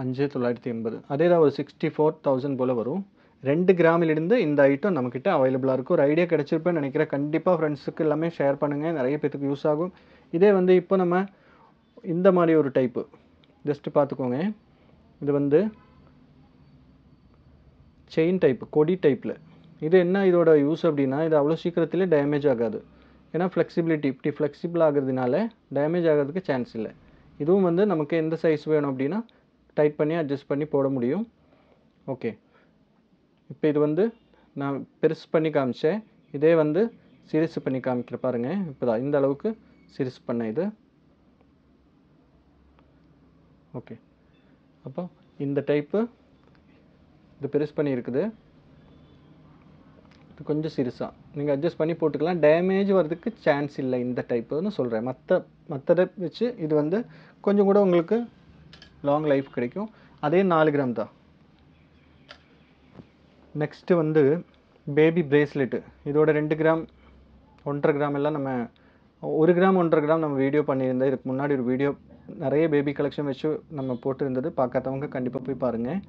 A: 5,980. அதே தான் ஒரு 64,000 போல் வரும். 2 கிராமிலிருந்து இந்த ஐட்டம் நம்மக்கிட்ட அவைலபிளாக இருக்கும். ஒரு ஐடியா கிடச்சிருப்பேன்னு நினைக்கிறேன். கண்டிப்பாக ஃப்ரெண்ட்ஸுக்கு எல்லாமே ஷேர் பண்ணுங்கள், நிறைய பேத்துக்கு யூஸ் ஆகும். இதே வந்து இப்போ நம்ம இந்த மாதிரி ஒரு டைப்பு ஜஸ்ட்டு பார்த்துக்கோங்க. இது வந்து செயின் டைப்பு, கொடி டைப்பில். இது என்ன இதோட யூஸ் அப்படின்னா, இது அவ்வளோ சீக்கிரத்திலே டேமேஜ் ஆகாது. ஏன்னா ஃப்ளெக்சிபிலிட்டி இப்படி ஃப்ளெக்சிபிள் ஆகிறதுனால டேமேஜ் ஆகிறதுக்கு சான்ஸ் இல்லை. இதுவும் வந்து நமக்கு எந்த சைஸ் வேணும் அப்படின்னா டைட் பண்ணி அட்ஜஸ்ட் பண்ணி போட முடியும். ஓகே, இப்போ இது வந்து நான் பெருசு பண்ணி காமிச்சேன். இதே வந்து சிறுசு பண்ணி காமிக்கிற பாருங்கள். இப்போ தான் இந்த அளவுக்கு சிறுசு பண்ண இது. ஓகே, அப்போ இந்த டைப்பு இது பெருசு பண்ணி இருக்குது. இது கொஞ்சம் சிறுசாக நீங்கள் அட்ஜஸ்ட் பண்ணி போட்டுக்கலாம். டேமேஜ் வர்றதுக்கு சான்ஸ் இல்லை இந்த டைப்புன்னு சொல்கிறேன். மற்றதை வச்சு இது வந்து கொஞ்சம் கூட உங்களுக்கு லாங் லைஃப் கிடைக்கும். அதே 4 கிராம் தான். நெக்ஸ்ட்டு வந்து பேபி பிரேஸ்லெட்டு. இதோட 2 கிராம் 1.5 கிராம் எல்லாம் நம்ம 1 கிராம் 1.5 கிராம் நம்ம வீடியோ பண்ணியிருந்தேன். இதுக்கு முன்னாடி ஒரு வீடியோ நிறைய பேபி கலெக்ஷன் வச்சு நம்ம போட்டிருந்தது. பார்க்காதவங்க கண்டிப்பாக போய் பாருங்கள்.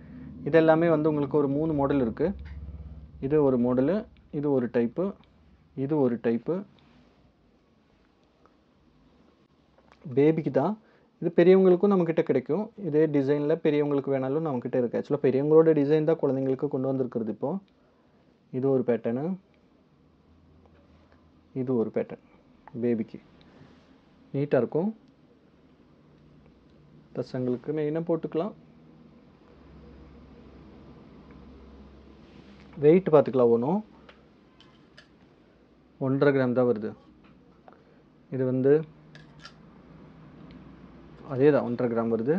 A: இது எல்லாமே வந்து உங்களுக்கு ஒரு 3 மாடல் இருக்குது. இது ஒரு மாடலு, இது ஒரு டைப்பு, இது ஒரு டைப்பு. பேபிக்கு தான். இது பெரியவங்களுக்கும் நம்மக்கிட்ட கிடைக்கும். இதே டிசைனில் பெரியவங்களுக்கு வேணாலும் நம்மக்கிட்ட இருக்குது. ஆக்சுவலாக பெரியவங்களோட டிசைன் தான் குழந்தைங்களுக்கு கொண்டு வந்திருக்கிறது இப்போது. இது ஒரு பேட்டர்னு, இது ஒரு பேட்டர்ன். பேபிக்கு நீட்டாக இருக்கும். பசங்களுக்கு மெயினாக போட்டுக்கலாம். வெயிட் பார்த்துக்கலாம். ஒன்றும் 1.5 கிராம் தான் வருது. இது வந்து அதே தான் 1.5 கிராம் வருது.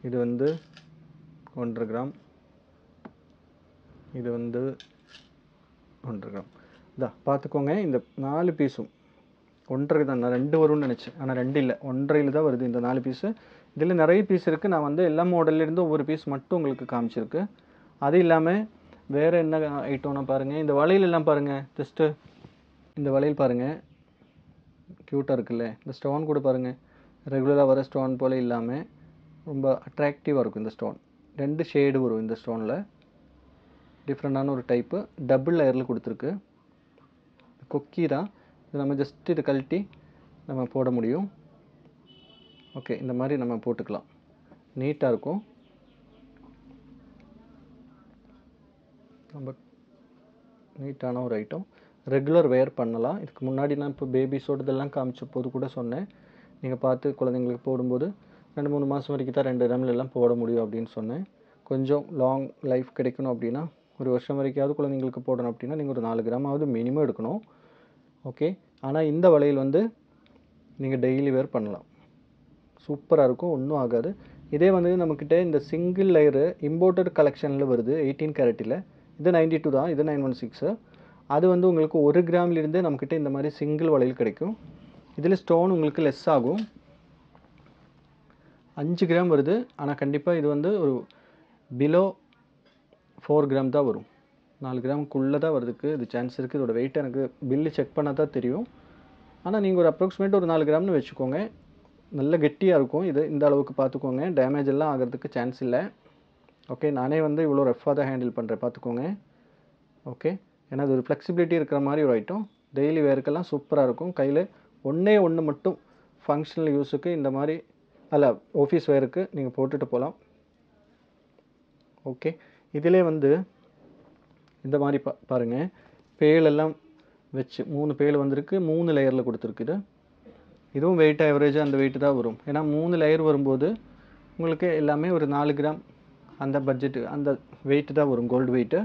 A: இது வந்து 1.5 கிராம், இது வந்து 1.5 கிராம். இதான் பார்த்துக்கோங்க. இந்த 4 பீஸும் 1.5 தான். நான் 2 வரும்னு நினச்சேன், ஆனால் 2 இல்லை, 1.5 தான் வருது இந்த 4 பீஸு. இதில் நிறைய பீஸ் இருக்குது. நான் வந்து எல்லா மாடல்லேருந்து ஒவ்வொரு பீஸ் மட்டும் உங்களுக்கு காமிச்சிருக்கு. அது இல்லாமல் வேறு என்ன ஐட்டம்னா பாருங்கள், இந்த வளையல் எல்லாம் பாருங்கள். ஜஸ்ட்டு இந்த வளையல் பாருங்கள், க்யூட்டாக இருக்குல்ல. இந்த ஸ்டோன் கூட பாருங்கள், ரெகுலராக வர ஸ்டோன் போல் இல்லாமல் ரொம்ப அட்ராக்டிவாக இருக்கும். இந்த ஸ்டோன் 2 ஷேடு வரும் இந்த ஸ்டோனில். டிஃப்ரெண்டான ஒரு டைப்பு, டபுள் லேயரில் கொடுத்துருக்கு. கொக்கி தான் இது. நம்ம ஜஸ்ட் இதை கழட்டி நம்ம போட முடியும். ஓகே, இந்த மாதிரி நம்ம போட்டுக்கலாம். நீட்டாக இருக்கும். ரொம்ப நீட்டான ஒரு ஐட்டம். ரெகுலர் வேர் பண்ணலாம். இதுக்கு முன்னாடி நான் இப்போ பேபிஸோடு இதெல்லாம் காமிச்ச போது கூட சொன்னேன், நீங்கள் பார்த்து குழந்தைங்களுக்கு போடும்போது 2-3 மாதம் வரைக்கும் தான் 2 கிராமில் எல்லாம் போட முடியும் அப்படின்னு சொன்னேன். கொஞ்சம் லாங் லைஃப் கிடைக்கணும் அப்படின்னா, ஒரு வருஷம் வரைக்காவது குழந்தைங்களுக்கு போடணும் அப்படின்னா நீங்கள் ஒரு 4 கிராமாவது மினிமம் எடுக்கணும். ஓகே, ஆனால் இந்த வளையல் வந்து நீங்கள் டெய்லி வேர் பண்ணலாம். சூப்பராக இருக்கும், ஒன்றும் ஆகாது. இதே வந்து நம்மக்கிட்ட இந்த சிங்கிள் லேயரு இம்போர்ட்டட் கலெக்ஷனில் வருது 18 கேரட்டில். இது 92 தான், இது 916. அது வந்து உங்களுக்கு 1 கிராம்லேருந்தே நம்மக்கிட்ட இந்த மாதிரி சிங்கிள் வளையல் கிடைக்கும். இதில் ஸ்டோன் உங்களுக்கு லெஸ் ஆகும். 5 கிராம் வருது. ஆனால் கண்டிப்பாக இது வந்து ஒரு பிலோ 4 கிராம் தான் வரும். 4 கிராமுக்குள்ளே தான் வருதுக்கு இது சான்ஸ் இருக்குது. இதோட வெயிட் எனக்கு பில்லு செக் பண்ணால் தான் தெரியும். ஆனால் நீங்கள் ஒரு அப்ராக்சிமேட் ஒரு 4 கிராம்னு வச்சுக்கோங்க. நல்ல கெட்டியாக இருக்கும். இது இந்த அளவுக்கு பார்த்துக்கோங்க. டேமேஜ் எல்லாம் ஆகிறதுக்கு சான்ஸ் இல்லை. ஓகே, நானே வந்து இவ்வளோ ரஃப்பாக தான் ஹேண்டில் பண்ணுறேன், பார்த்துக்கோங்க. ஓகே, ஏன்னா அது ஒரு ஃப்ளெக்சிபிலிட்டி இருக்கிற மாதிரி ஒரு ஐட்டம். டெய்லி வேர்க்கெல்லாம் சூப்பராக இருக்கும். கையில் ஒன்று மட்டும் ஃபங்க்ஷனல் யூஸுக்கு இந்த மாதிரி, அல்ல ஆஃபீஸ் வேருக்கு நீங்கள் போட்டுட்டு போகலாம். ஓகே, இதிலே வந்து இந்த மாதிரி பாருங்கள், பேலெல்லாம் வச்சு 3 பேல் வந்திருக்கு. 3 லேயரில் கொடுத்துருக்குது. இதுவும் வெயிட் ஆவரேஜாக அந்த வெயிட்டு தான் வரும். ஏன்னா 3 லேயர் வரும்போது உங்களுக்கு எல்லாமே ஒரு 4 கிராம் அந்த பட்ஜெட்டு, அந்த வெயிட்டு தான் வரும், கோல்டு வெயிட்டு.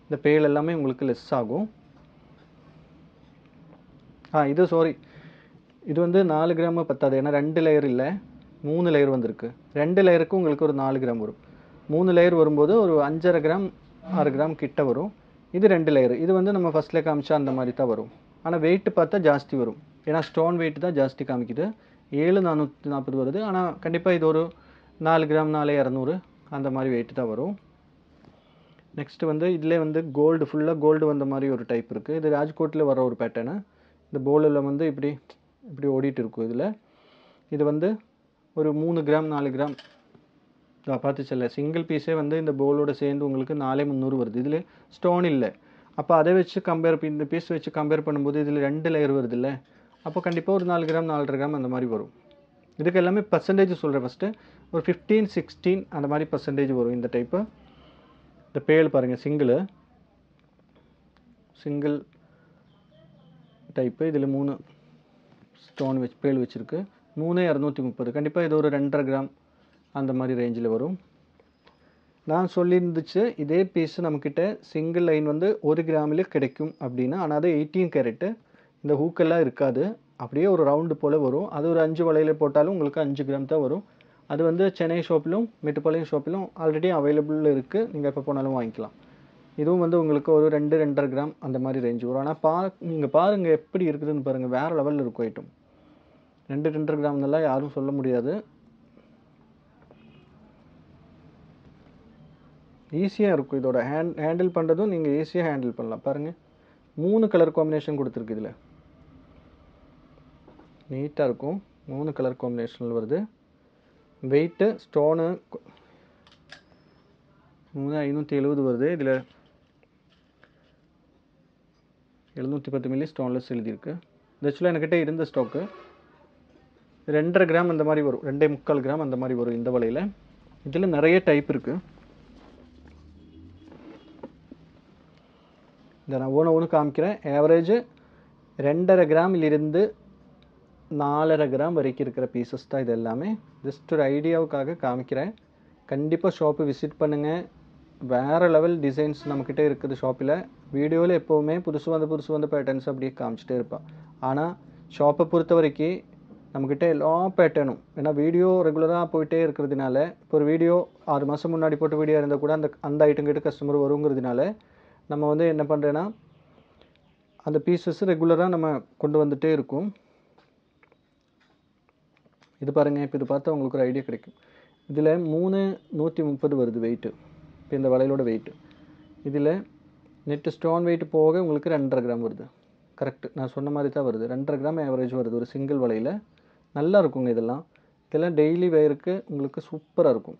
A: இந்த பேல் எல்லாமே உங்களுக்கு லெஸ் ஆகும். இது சாரி, இது வந்து 4 கிராம் பத்தாது. ஏன்னா 2 லேயர் இல்லை, 3 லேயர் வந்திருக்கு. 2 லேயருக்கு உங்களுக்கு ஒரு 4 கிராம் வரும். 3 லேயர் வரும்போது ஒரு 5.5 கிராம் 6 கிராம் கிட்ட வரும். இது 2 லேயர். இது வந்து நம்ம ஃபஸ்ட்டில் காமிச்சா அந்த மாதிரி தான் வரும். ஆனால் வெயிட்டு பார்த்தா ஜாஸ்தி வரும். ஏன்னா ஸ்டோன் வெயிட் தான் ஜாஸ்தி காமிக்குது. 7440 வருது. ஆனால் கண்டிப்பாக இது ஒரு 4 கிராம் 4200 அந்த மாதிரி வெயிட்டு தான் வரும். நெக்ஸ்ட்டு வந்து இதிலே வந்து கோல்டு, ஃபுல்லாக கோல்டு வந்த மாதிரி ஒரு டைப் இருக்குது. இது ராஜ்கோட்டில் வர ஒரு பேட்டர்னு. இந்த போலில் வந்து இப்படி இப்படி ஓடிட்டு இருக்கும். இதில் இது வந்து ஒரு 3 கிராம் 4 கிராம் பார்த்துச்சல்ல. சிங்கிள் பீஸே வந்து இந்த போலோட சேர்ந்து உங்களுக்கு 4300 வருது. இதில் ஸ்டோன் இல்லை. அப்போ அதை வச்சு இந்த பீஸ் வச்சு கம்பேர் பண்ணும்போது இதில் 2 லேயர் வருது இல்லை. அப்போ கண்டிப்பாக ஒரு 4 கிராம் 4.5 கிராம் அந்த மாதிரி வரும். இதுக்கு எல்லாமே பர்சன்டேஜ் சொல்கிறேன். ஃபஸ்ட்டு ஒரு 15-16 அந்த மாதிரி பர்சன்டேஜ் வரும் இந்த டைப்பு. இந்த பேல் பாருங்கள், சிங்கிள் டைப்பு. இதில் 3 ஸ்டோன் வச்சு பேல் வச்சுருக்கு. 3230. கண்டிப்பாக இது ஒரு 2.5 கிராம் அந்த மாதிரி ரேஞ்சில் வரும். நான் சொல்லியிருந்துச்சு இதே பீஸு நம்மக்கிட்ட சிங்கிள் லைன் வந்து 1 கிராமில் கிடைக்கும் அப்படின்னா. ஆனால் அது 18 கேரட்டு. இந்த ஹூக்கெல்லாம் இருக்காது, அப்படியே ஒரு ரவுண்டு போல் வரும். அது ஒரு 5 வளையல் போட்டாலும் உங்களுக்கு 5 கிராம் தான் வரும். அது வந்து சென்னை ஷாப்பிலும் மேட்டுப்பாளையம் ஷாப்பிலும் ஆல்ரெடி அவைலபிள் இருக்குது. நீங்கள் எப்போ போனாலும் வாங்கிக்கலாம். இதுவும் வந்து உங்களுக்கு ஒரு 2-2.5 கிராம் அந்த மாதிரி ரேஞ்ச் வரும். ஆனால் நீங்கள் பாருங்கள் எப்படி இருக்குதுன்னு பாருங்கள், வேறு லெவலில் இருக்கும் ஐட்டம். 2-2.5 கிராம்னெல்லாம் யாரும் சொல்ல முடியாது. ஈஸியாக இருக்கும். இதோட ஹேண்டில் பண்ணுறதும் நீங்கள் ஈஸியாக ஹேண்டில் பண்ணலாம். பாருங்கள், 3 கலர் காம்பினேஷன் கொடுத்துருக்கு. இதில் நீட்டாக இருக்கும். 3 கலர் காம்பினேஷனில் வருது. வெயிட்டு ஸ்டோனு 3570 வருது. இதில் 710 மில்லி ஸ்டோன்லெஸ் எழுதியிருக்கு. இது ஆக்சுவலாக என்கிட்ட இருந்த ஸ்டாக்கு 2.5 கிராம் அந்த மாதிரி வரும், 2.25 கிராம் அந்த மாதிரி வரும் இந்த வலையில். இதில் நிறைய டைப் இருக்குது. இதை நான் ஒன்று காமிக்கிறேன். ஆவரேஜ் 2.5 கிராமிலிருந்து 4.5 கிராம் வரைக்கும் இருக்கிற பீசஸ் தான் இது எல்லாமே. ஜஸ்ட் ஒரு ஐடியாவுக்காக காமிக்கிறேன். கண்டிப்பாக ஷாப்பு விசிட் பண்ணுங்கள். வேறு லெவல் டிசைன்ஸ் நம்மக்கிட்ட இருக்குது ஷாப்பில். வீடியோவில் எப்போவுமே புதுசு வந்த பேட்டர்ன்ஸ் அப்படியே காமிச்சிட்டே இருப்பாள். ஆனால் ஷாப்பை பொறுத்த வரைக்கும் நம்மக்கிட்ட எல்லா பேட்டர்னும், ஏன்னா வீடியோ ரெகுலராக போயிட்டே இருக்கிறதுனால, இப்போ ஒரு வீடியோ 6 மாதம் முன்னாடி போட்ட வீடியோ இருந்தால் கூட அந்த ஐட்டம் கேட்டு கஸ்டமர் வருங்கிறதுனால நம்ம வந்து என்ன பண்ணுறேன்னா அந்த பீசஸ் ரெகுலராக நம்ம கொண்டு வந்துகிட்டே இருக்கும். இது பாருங்கள், இப்போ இது பார்த்தா உங்களுக்கு ஒரு ஐடியா கிடைக்கும். இதில் 3 130 வருது வெயிட்டு. இப்போ இந்த வளையலோட வெயிட்டு இதில் நெட்டு ஸ்டோன் வெயிட் போக உங்களுக்கு 2.5 கிராம் வருது. கரெக்டு, நான் சொன்ன மாதிரி தான் வருது. 2.5 கிராம் ஆவரேஜ் வருது ஒரு சிங்கிள் வளையல். நல்லா இருக்குங்க. இதெல்லாம் டெய்லி வேருக்கு உங்களுக்கு சூப்பராக இருக்கும்.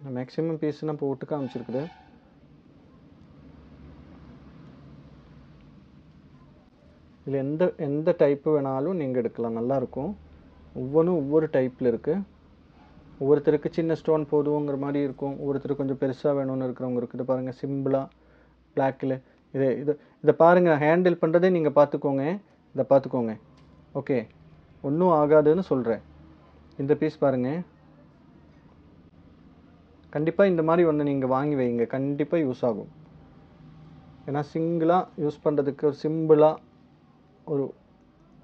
A: நான் மேக்ஸிமம் பீஸ் நான் போட்டு காமிச்சிருக்குது. இதில் எந்த டைப்பு வேணாலும் நீங்கள் எடுக்கலாம், நல்லாயிருக்கும். ஒவ்வொரு டைப்பில் இருக்குது. ஒவ்வொருத்தருக்கு சின்ன ஸ்டோன் போதுங்கிற மாதிரி இருக்கும், ஒவ்வொருத்தருக்கு கொஞ்சம் பெருசாக வேணும்னு இருக்கிறவங்க இருக்குது. பாருங்கள், சிம்பிளாக பிளாக்கில் இதை பாருங்கள். ஹேண்டில் பண்ணுறதே நீங்கள் பார்த்துக்கோங்க. ஓகே, ஒன்றும் ஆகாதுன்னு சொல்கிறேன். இந்த பீஸ் பாருங்கள், கண்டிப்பாக இந்த மாதிரி ஒன்று நீங்கள் வாங்கி வைங்க, கண்டிப்பாக யூஸ் ஆகும். ஏன்னா சிங்கிளாக யூஸ் பண்ணுறதுக்கு ஒரு சிம்பிளாக ஒரு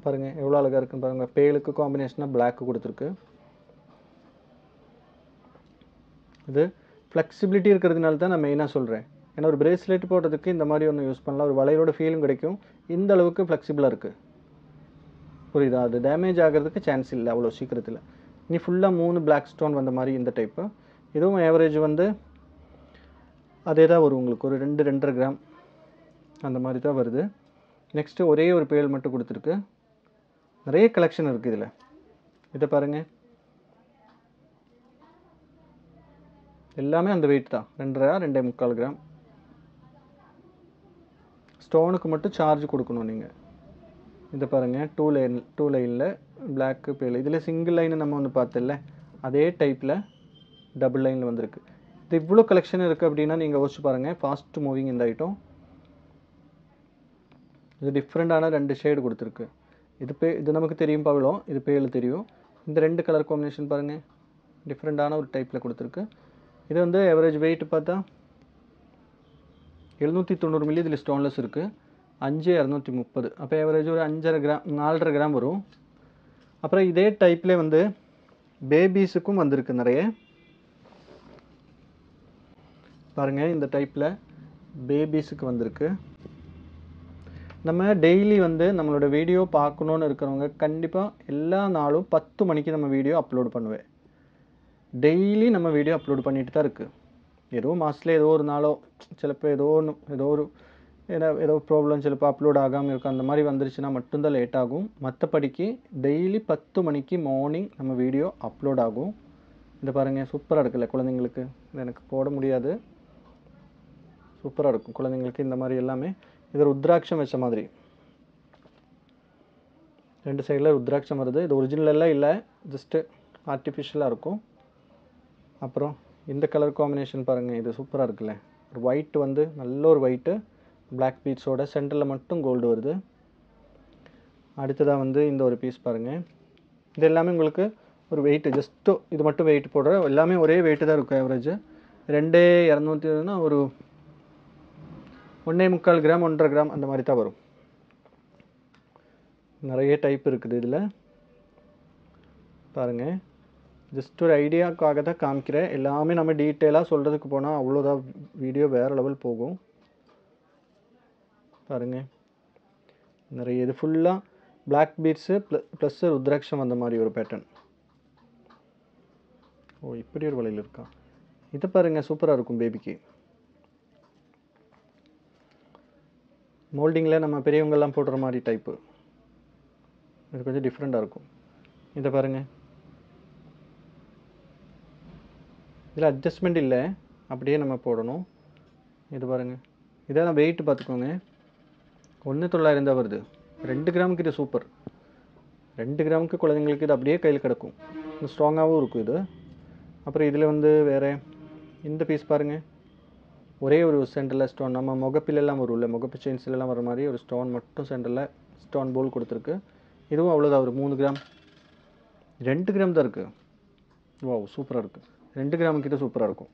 A: பாருங்கள் எவ்வளோ அழகாக இருக்குன்னு பாருங்கள். பேலுக்கு காம்பினேஷனாக பிளாக்கு கொடுத்துருக்கு. இது ஃப்ளெக்சிபிலிட்டி இருக்கிறதுனால தான் நான் மெயினாக சொல்கிறேன். ஏன்னா ஒரு பிரேஸ்லெட் போடுறதுக்கு இந்த மாதிரி ஒன்று யூஸ் பண்ணலாம், ஒரு வளையலோட ஃபீலும் கிடைக்கும். இந்த அளவுக்கு ஃப்ளெக்சிபிளாக இருக்குது, புரியுதா? அது டேமேஜ் ஆகிறதுக்கு சான்ஸ் இல்லை அவ்வளோ சீக்கிரத்தில். நீ ஃபுல்லாக 3 பிளாக் ஸ்டோன் வந்த மாதிரி இந்த டைப்பு. இதுவும் ஆவரேஜ் வந்து அதே தான் வரும் உங்களுக்கு, ஒரு 2-2.5 கிராம் அந்த மாதிரி தான் வருது. நெக்ஸ்ட்டு ஒரே ஒரு பேல் மட்டும் கொடுத்துருக்கு. நிறைய கலெக்ஷன் இருக்குது இதில். இதை பாருங்கள், எல்லாமே அந்த வெயிட் தான், 2.5-2.25 கிராம். ஸ்டோனுக்கு மட்டும் சார்ஜ் கொடுக்கணும் நீங்கள். இதை பாருங்கள், 2 லைனில் பிளாக்கு பேல். இதில் சிங்கிள் லைனு நம்ம ஒன்று பார்த்தில்ல, அதே டைப்பில் டபுள் லைனில் வந்திருக்கு. இது இவ்வளோ கலெக்ஷன் இருக்குது அப்படின்னா நீங்கள் யோசிச்சு பாருங்கள். ஃபாஸ்ட் மூவிங் இந்த ஐட்டம். இது டிஃப்ரெண்ட்டான 2 ஷேடு கொடுத்துருக்கு. இது நமக்கு தெரியும் பவளோ, இது பேல் தெரியும். இந்த 2 கலர் காம்பினேஷன் பாருங்கள், டிஃப்ரெண்ட்டான ஒரு டைப்பில் கொடுத்துருக்கு. இது வந்து ஆவரேஜ் வெயிட் பார்த்தா 790 மில்லி இதில் ஸ்டோன்லெஸ் இருக்குது. 5-230, அப்போ ஆவரேஜ் ஒரு 5.5 கிராம் 4.5 கிராம் வரும். அப்புறம் இதே டைப்லேயே வந்து பேபிஸுக்கும் வந்திருக்கு நிறைய. பாருங்கள், இந்த டைப்பில் பேபிஸுக்கு வந்திருக்கு. நம்ம டெய்லி வந்து நம்மளோட வீடியோ பார்க்கணுன்னு இருக்கிறவங்க கண்டிப்பாக எல்லா நாளும் 10 மணிக்கு நம்ம வீடியோ அப்லோட் பண்ணுவேன். டெய்லி நம்ம வீடியோ அப்லோட் பண்ணிட்டு தான் இருக்குது. ஏதோ மாதத்தில் ஏதோ ஒரு நாளோ சிலப்போ ஏதோ ப்ராப்ளம் சிலப்போ அப்லோட் ஆகாமல் இருக்கும், அந்த மாதிரி வந்துருச்சுன்னா மட்டும்தான் லேட் ஆகும். மற்றபடிக்கு டெய்லி 10 மணிக்கு மார்னிங் நம்ம வீடியோ அப்லோட் ஆகும். இந்த பாருங்கள், சூப்பராக இருக்குல்ல குழந்தைங்களுக்கு. இது எனக்கு போட முடியாது, சூப்பராக இருக்கும் குழந்தைங்களுக்கு இந்த மாதிரி எல்லாமே. இது ருத்ராட்சம் வச்ச மாதிரி 2 சைடில் ருத்ராட்சம் வருது. இது ஒரிஜினல் எல்லாம் இல்லை, ஜஸ்ட்டு ஆர்டிஃபிஷியலாக இருக்கும். அப்புறம் இந்த கலர் காம்பினேஷன் பாருங்கள், இது சூப்பராக இருக்குல்ல. ஒரு ஒயிட் வந்து நல்ல ஒரு ஒயிட்டு பிளாக் பீட்ஸோட சென்டரில் மட்டும் கோல்டு வருது. அடுத்ததாக வந்து இந்த ஒரு பீஸ் பாருங்கள். இது எல்லாமே உங்களுக்கு ஒரு வெயிட்டு, ஜஸ்ட்டு இது மட்டும் வெயிட் போடுற எல்லாமே ஒரே வெயிட்டு தான் இருக்கும். ஆவரேஜ் 2.200 ஒரு 1.25 கிராம் 1.5 கிராம் அந்த மாதிரி தான் வரும். நிறைய டைப் இருக்குது இதில் பாருங்கள். ஜஸ்ட் ஒரு ஐடியாவுக்காக தான் காமிக்கிறேன். எல்லாமே நம்ம டீட்டெயிலாக சொல்கிறதுக்கு போனால் அவ்வளோதான் வீடியோ வேறு லெவல் போகும். பாருங்கள், நிறைய இது ஃபுல்லாக பிளாக் பீட்ஸு ப்ளஸ் ருத்ராட்சம் அந்த மாதிரி ஒரு பேட்டர்ன். ஓ, இப்படி ஒரு வளையல் இருக்கா? இது பாருங்கள், சூப்பராக இருக்கும் பேபிக்கு. மோல்டிங்கில் நம்ம பெரியவங்கெல்லாம் போடுற மாதிரி டைப்பு. இது கொஞ்சம் டிஃப்ரெண்ட்டாக இருக்கும். இதை பாருங்கள், இதில் அட்ஜஸ்ட்மெண்ட் இல்லை, அப்படியே நம்ம போடணும். இது பாருங்கள், இதான் வெயிட் பார்த்துக்கோங்க. 1.900 தான் வருது. 2 கிராமுக்கு இது சூப்பர். 2 கிராமுக்கு குழந்தைங்களுக்கு இது அப்படியே கையில் கிடக்கும். ஸ்ட்ராங்காகவும் இருக்கும் இது. அப்புறம் இதில் வந்து வேறு இந்த பீஸ் பாருங்கள், ஒரே ஒரு சென்டரில் ஸ்டோன், நம்ம முகப்பிலெல்லாம் வரும்ல, முகப்பு செயின்ஸ்லாம் வர மாதிரி ஒரு ஸ்டோன் மட்டும் சென்டரில் ஸ்டோன் போல் கொடுத்துருக்கு. இதுவும் அவ்வளோதான், ஒரு 3 கிராம் 2 கிராம் தான் இருக்குது. வாவ் சூப்பராக இருக்குது. 2 கிராம் கிட்ட சூப்பராக இருக்கும்.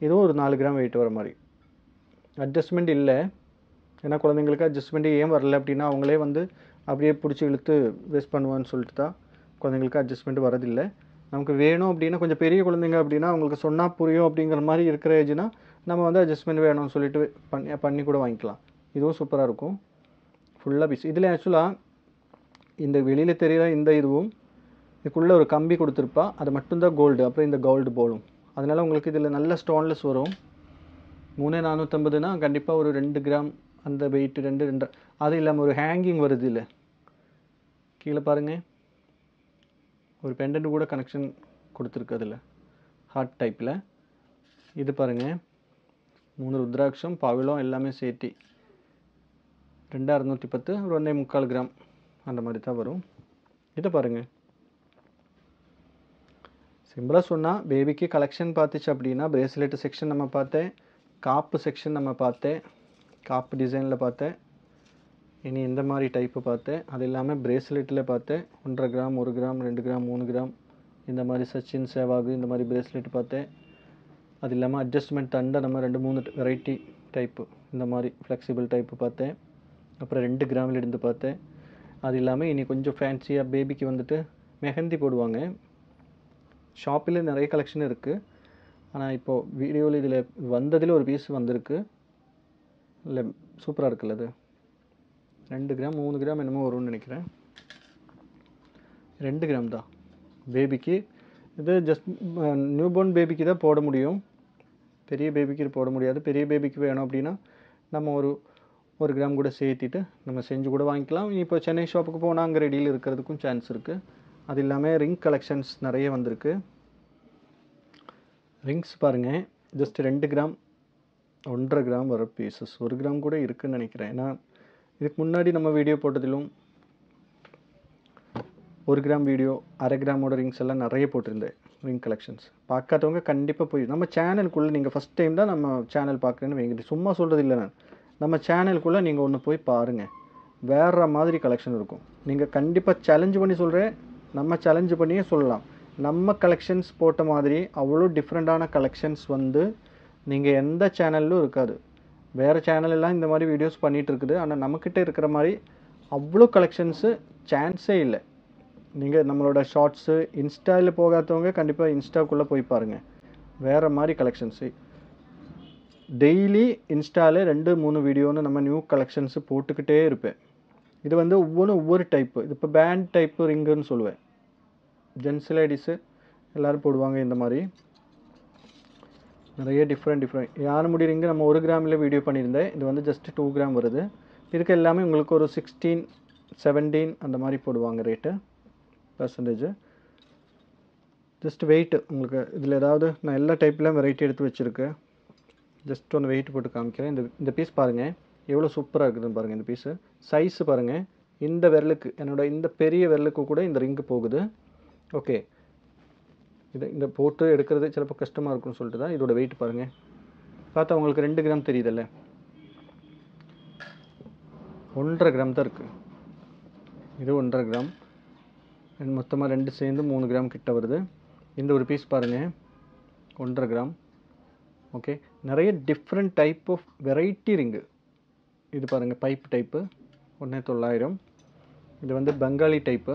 A: இதுவும் ஒரு 4 கிராம் வெயிட் வர மாதிரி. அட்ஜஸ்ட்மெண்ட் இல்லை, ஏன்னா குழந்தைங்களுக்கு அட்ஜஸ்ட்மெண்ட்டு ஏன் வரல அப்படின்னா அவங்களே வந்து அப்படியே பிடிச்சி இழுத்து வேஸ்ட் பண்ணுவான்னு சொல்லிட்டு தான் குழந்தைங்களுக்கு அட்ஜஸ்ட்மெண்ட் வரதில்லை. நமக்கு வேணும் அப்படின்னா கொஞ்சம் பெரிய குழந்தைங்க அப்படின்னா அவங்களுக்கு சொன்னால் புரியும் அப்படிங்கிற மாதிரி இருக்கிற ஏஜ்னா நம்ம வந்து அட்ஜஸ்ட்மெண்ட் வேணும்னு சொல்லிட்டு பண்ணி கூட வாங்கிக்கலாம். இதுவும் சூப்பராக இருக்கும். ஃபுல்லாக பீஸ். இதில் ஆக்சுவலாக இந்த வெளியில் தெரிகிற இந்த இதுவும் இதுக்குள்ளே ஒரு கம்பி கொடுத்துருப்பா, அது மட்டும்தான் கோல்டு. அப்புறம் இந்த கோல்டு போலும். அதனால் உங்களுக்கு இதில் நல்ல ஸ்டோன்லெஸ் வரும். 3450னா கண்டிப்பாக ஒரு 2 கிராம் அந்த வெயிட் 2 அது இல்லாமல் ஒரு ஹேங்கிங் வருது. இல்லை கீழே பாருங்கள், ஒரு பெண்டன்ட் கூட கனெக்ஷன் கொடுத்துருக்கு அதில், ஹார்ட் டைப்பில். இது பாருங்கள், 3 ருத்ராட்சம் பவிழம் எல்லாமே சேர்த்தி 2610, ஒரு 1.25 கிராம் அந்த மாதிரி தான் வரும். இதை பாருங்கள், சிம்பிளாக சொன்னால் பேபிக்கு கலெக்ஷன் பார்த்துச்சு அப்படின்னா பிரேஸ்லெட் செக்ஷன் நம்ம பார்த்தேன், காப்பு செக்ஷன் நம்ம பார்த்தேன், காப்பு டிசைனில் பார்த்தேன், இனி இந்த மாதிரி டைப்பு பார்த்தேன். அது இல்லாமல் பிரேஸ்லெட்டில் பார்த்தேன், 1.5 கிராம் 1 கிராம் 2 கிராம் 3 கிராம் இந்த மாதிரி சச்சின் சேவாகு இந்த மாதிரி பிரேஸ்லெட் பார்த்தேன். அது இல்லாமல் அட்ஜஸ்ட்மெண்ட் தண்டை நம்ம 2-3 வெரைட்டி டைப்பு இந்த மாதிரி ஃப்ளெக்சிபிள் டைப்பு பார்த்தேன். அப்புறம் 2 கிராமில் இருந்து பார்த்தேன். அது இல்லாமல் இனி கொஞ்சம் ஃபேன்சியாக பேபிக்கு வந்துட்டு மெஹந்தி போடுவாங்க. ஷாப்பில் நிறைய கலெக்ஷன் இருக்குது. ஆனால் இப்போது வீடியோவில் இதில் வந்ததில் ஒரு பீஸ் வந்திருக்கு. இல்லை சூப்பராக இருக்குல்ல அது. 2 கிராம் 3 கிராம் என்னமோ வரும்னு நினைக்கிறேன். 2 கிராம் தான் பேபிக்கு. இது ஜஸ்ட் நியூபோர்ன் பேபிக்கு தான் போட முடியும், பெரிய பேபிக்கு இது போட முடியாது. பெரிய பேபிக்கு வேணும் அப்படின்னா நம்ம ஒரு கிராம் கூட சேர்த்திட்டு நம்ம செஞ்சு கூட வாங்கிக்கலாம். இப்போ சென்னை ஷாப்புக்கு போனால் அங்கே ரெடியில் இருக்கிறதுக்கும் சான்ஸ் இருக்குது. அது இல்லாமல் ரிங் கலெக்ஷன்ஸ் நிறைய வந்திருக்கு. ரிங்ஸ் பாருங்கள், ஜஸ்ட் 2 கிராம் 1.5 கிராம் வர பீசஸ், 1 கிராம் கூட இருக்குதுன்னு நினைக்கிறேன். ஏன்னா இதுக்கு முன்னாடி நம்ம வீடியோ போட்டதிலும் 1 கிராம் வீடியோ 1/2 கிராமோட ரிங்ஸ் எல்லாம் நிறைய போட்டிருந்தேன். ரிங் கலெக்ஷன்ஸ் பார்க்காதவங்க கண்டிப்பாக போய் நம்ம சேனலுக்குள்ளே, நீங்கள் ஃபஸ்ட் டைம் தான் நம்ம சேனல் பார்க்குறேன்னு வைங்க, சும்மா சொல்கிறது இல்லை, நான் நம்ம சேனலுக்குள்ளே நீங்கள் ஒன்று போய் பாருங்கள், வேறு மாதிரி கலெக்ஷன் இருக்கும். நீங்கள் கண்டிப்பாக சேலஞ்சு பண்ணி சொல்கிறேன், நம்ம சேலஞ்சு பண்ணியே சொல்லலாம். நம்ம கலெக்ஷன்ஸ் போட்ட மாதிரி அவ்வளோ டிஃப்ரெண்ட்டான கலெக்ஷன்ஸ் வந்து நீங்கள் எந்த சேனல்லும் இருக்காது. வேறு சேனலெல்லாம் இந்த மாதிரி வீடியோஸ் பண்ணிகிட்டு இருக்குது, ஆனால் நம்மக்கிட்ட இருக்கிற மாதிரி அவ்வளோ கலெக்ஷன்ஸு சான்ஸே இல்லை. நீங்கள் நம்மளோட ஷார்ட்ஸு இன்ஸ்டாவில் போகாதவங்க கண்டிப்பாக இன்ஸ்டாக்குள்ளே போய் பாருங்கள், வேறு மாதிரி கலெக்ஷன்ஸு. டெய்லி இன்ஸ்டாவில் 2-3 வீடியோன்னு நம்ம நியூ கலெக்ஷன்ஸு போட்டுக்கிட்டே இருப்பேன். இது வந்து ஒவ்வொரு டைப்பு. இது இப்போ பேண்ட் டைப்பு ரிங்குன்னு சொல்லுவேன். ஜென்ஸ் லேடிஸு எல்லோரும் போடுவாங்க. இந்த மாதிரி நிறைய டிஃப்ரெண்ட் யானை ரிங்கு நம்ம 1 கிராமில் வீடியோ பண்ணியிருந்தேன். இது வந்து ஜஸ்ட் 2 கிராம் வருது. இதுக்கு எல்லாமே உங்களுக்கு ஒரு 16-17 அந்த மாதிரி போடுவாங்க ரேட்டு பர்சன்டேஜு. ஜஸ்ட் வெயிட்டு உங்களுக்கு இதில் ஏதாவது நான் எல்லா டைப்லையும் வெரைட்டி எடுத்து வச்சுருக்கேன். ஜஸ்ட் ஒன்று வெயிட் போட்டு காமிக்கிறேன். இந்த பீஸ் பாருங்கள் எவ்வளோ சூப்பராக இருக்குதுன்னு பாருங்கள். இந்த பீஸு சைஸு பாருங்கள், இந்த விரலுக்கு, இந்த பெரிய விரலுக்கு கூட இந்த ரிங்கு போகுது. ஓகே, இந்த போட்டு எடுக்கிறது சிலப்போ கஷ்டமாக இருக்கும்னு சொல்லிட்டு தான் இதோட வெயிட் பாருங்கள். பார்த்தா உங்களுக்கு 2 கிராம் தெரியுதில்ல, 1.5 கிராம் தான் இருக்குது. இது 1.5 கிராம், மொத்தமாக 2 சேர்ந்து 3 கிராம் கிட்ட வருது. இந்த ஒரு பீஸ் பாருங்கள் 1.5 கிராம். ஓகே, நிறைய different type of variety ring. இது பாருங்கள் பைப் டைப்பு 1900. இது வந்து பெங்காலி டைப்பு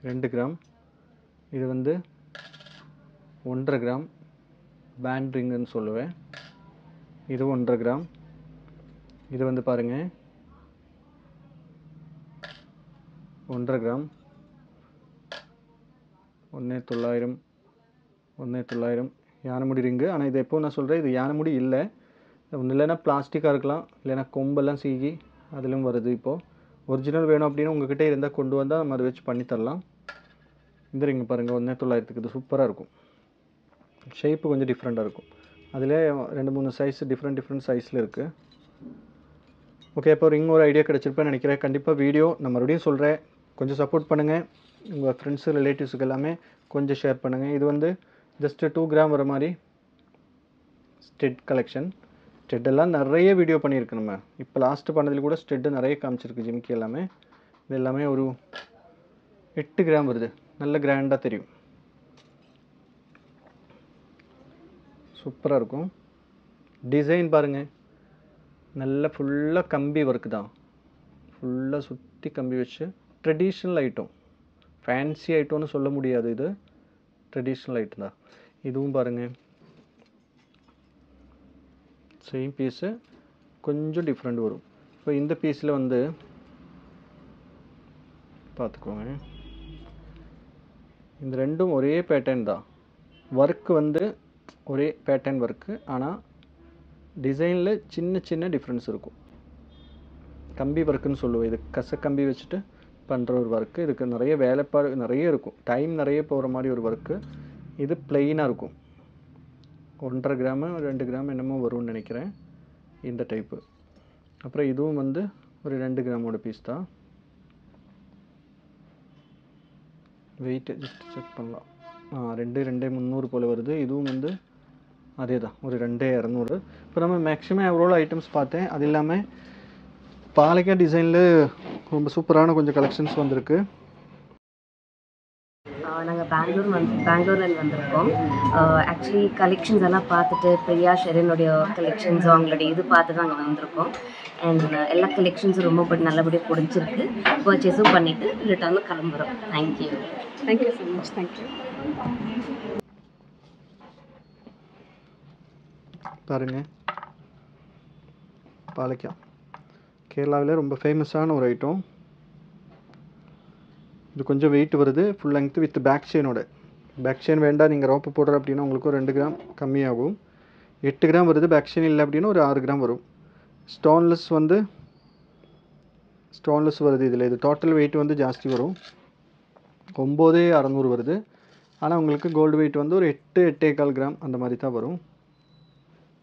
A: 2 கிராம். இது வந்து 1.5 கிராம் பேண்ட் ரிங்குன்னு சொல்லுவேன். இது 1.5 கிராம். இது வந்து பாருங்கள் 1.5 கிராம் 1900 யானைமுடி ரிங்கு. ஆனால் இது எப்போ நான் சொல்கிறேன், இது யானைமுடி இல்லை, ஒன்று இல்லைன்னா பிளாஸ்டிக்காக இருக்கலாம், இல்லைன்னா கொம்பெல்லாம் சீகி அதிலும் வருது. இப்போது ஒரிஜினல் வேணும் அப்படின்னு உங்கள்கிட்ட இருந்தால் கொண்டு வந்தால் நம்ம அதை வச்சு பண்ணித்தரலாம். இந்த ரிங்கு பாருங்கள் 1900 இது சூப்பராக இருக்கும். ஷேப்பு கொஞ்சம் டிஃப்ரெண்ட்டாக இருக்கும். அதில் 2-3 சைஸ் டிஃப்ரெண்ட் சைஸில் இருக்குது. ஓகே, இப்போ ரிங் ஒரு ஐடியா கிடச்சிருப்பேன்னு நினைக்கிறேன். கண்டிப்பாக வீடியோ நான் மறுபடியும் சொல்கிறேன், கொஞ்சம் சப்போர்ட் பண்ணுங்கள். உங்கள் ஃப்ரெண்ட்ஸு ரிலேட்டிவ்ஸுக்கு எல்லாமே கொஞ்சம் ஷேர் பண்ணுங்கள். இது வந்து ஜஸ்ட்டு 2 கிராம் வர மாதிரி ஸ்டெட் கலெக்ஷன். ஸ்டெட்டெல்லாம் நிறைய வீடியோ பண்ணியிருக்கு நம்ம. இப்போ லாஸ்ட்டு பண்ணதில் கூட ஸ்டெட்டு நிறைய காமிச்சிருக்கு ஜிம்கி எல்லாமே. இது எல்லாமே ஒரு 8 கிராம் வருது. நல்ல கிராண்டாக தெரியும். சூப்பராக இருக்கும். டிசைன் பாருங்கள், நல்ல ஃபுல்லாக கம்பி ஒர்க்கு தான். ஃபுல்லாக சுற்றி கம்பி வச்சு ட்ரெடிஷ்னல் ஐட்டம், ஃபேன்சி ஐட்டம்னு சொல்ல முடியாது, இது ட்ரெடிஷ்னல் ஐட்டம் தான். இதுவும் பாருங்கள், சேம் பீஸு, கொஞ்சம் டிஃப்ரெண்ட் வரும். இப்போ இந்த பீஸில் வந்து பார்த்துக்கோங்க, இந்த ரெண்டும் ஒரே பேட்டர்ன் தான். ஒர்க்கு வந்து ஒரே பேட்டர்ன் ஒர்க்கு, ஆனால் டிசைனில் சின்ன சின்ன டிஃப்ரென்ஸ் இருக்கும். கம்பி ஒர்க்குன்னு சொல்லுவோம். இது கம்பி வச்சுட்டு பண்ணுற ஒரு ஒர்க்கு. இதுக்கு நிறைய வேலைப்பாடு நிறைய இருக்கும், டைம் நிறைய போகிற மாதிரி ஒரு ஒர்க்கு. இது பிளெயினாக இருக்கும். 1.5 கிராமு 2 கிராம் என்னமோ வரும்னு நினைக்கிறேன் இந்த டைப்பு. அப்புறம் இதுவும் வந்து ஒரு 2 கிராமோட பீஸ் தான். வெயிட்டு ஜஸ்ட் செக் பண்ணலாம். 2,300 போல் வருது. இதுவும் வந்து அதே தான், ஒரு 2,200. இப்போ நம்ம மேக்ஸிமம் எவ்வளோ ஐட்டம்ஸ் பார்த்தேன். அது இல்லாமல் பாலைக்காய் டிசைனில் ரொம்ப சூப்பரான கொஞ்சம் கலெக்ஷன்ஸ் வந்திருக்கு.
B: நாங்கள் பெங்களூர்லேருந்து வந்திருக்கோம். ஆக்சுவலி கலெக்ஷன்ஸ் எல்லாம் பார்த்துட்டு பிரியா ஷெரினுடைய கலெக்ஷன்ஸ் அவங்களுடைய இது பார்த்து தான் அங்கே வந்திருக்கோம். அண்ட் எல்லா கலெக்ஷன்ஸும் ரொம்ப நல்லபடியாக பிடிச்சிருக்கு. பர்ச்சேஸும் பண்ணிவிட்டு ரிட்டர்னும் கிளம்புறோம். Thank you so much. தேங்க்யூ.
A: பாருங்கள், பாலைக்காய் கேரளாவில் ரொம்ப ஃபேமஸான ஒரு ஐட்டம். இது கொஞ்சம் வெயிட் வருது, ஃபுல் லெங்க்த்து வித் பேக் செயினோட. பேக் செயின் வேண்டாம் நீங்கள் ரோப்பு போடுற அப்படின்னா உங்களுக்கு ஒரு 2 கிராம் கம்மியாகும். 8 கிராம் வருது. பேக் செயின் இல்லை அப்படின்னா ஒரு 6 கிராம் வரும். ஸ்டோன்லெஸ் வருது இதில். இது டோட்டல் வெயிட் வந்து ஜாஸ்தி வரும், 9,600 வருது. ஆனால் உங்களுக்கு கோல்டு வெயிட் வந்து ஒரு 8-8.25 கிராம் அந்த மாதிரி தான் வரும்.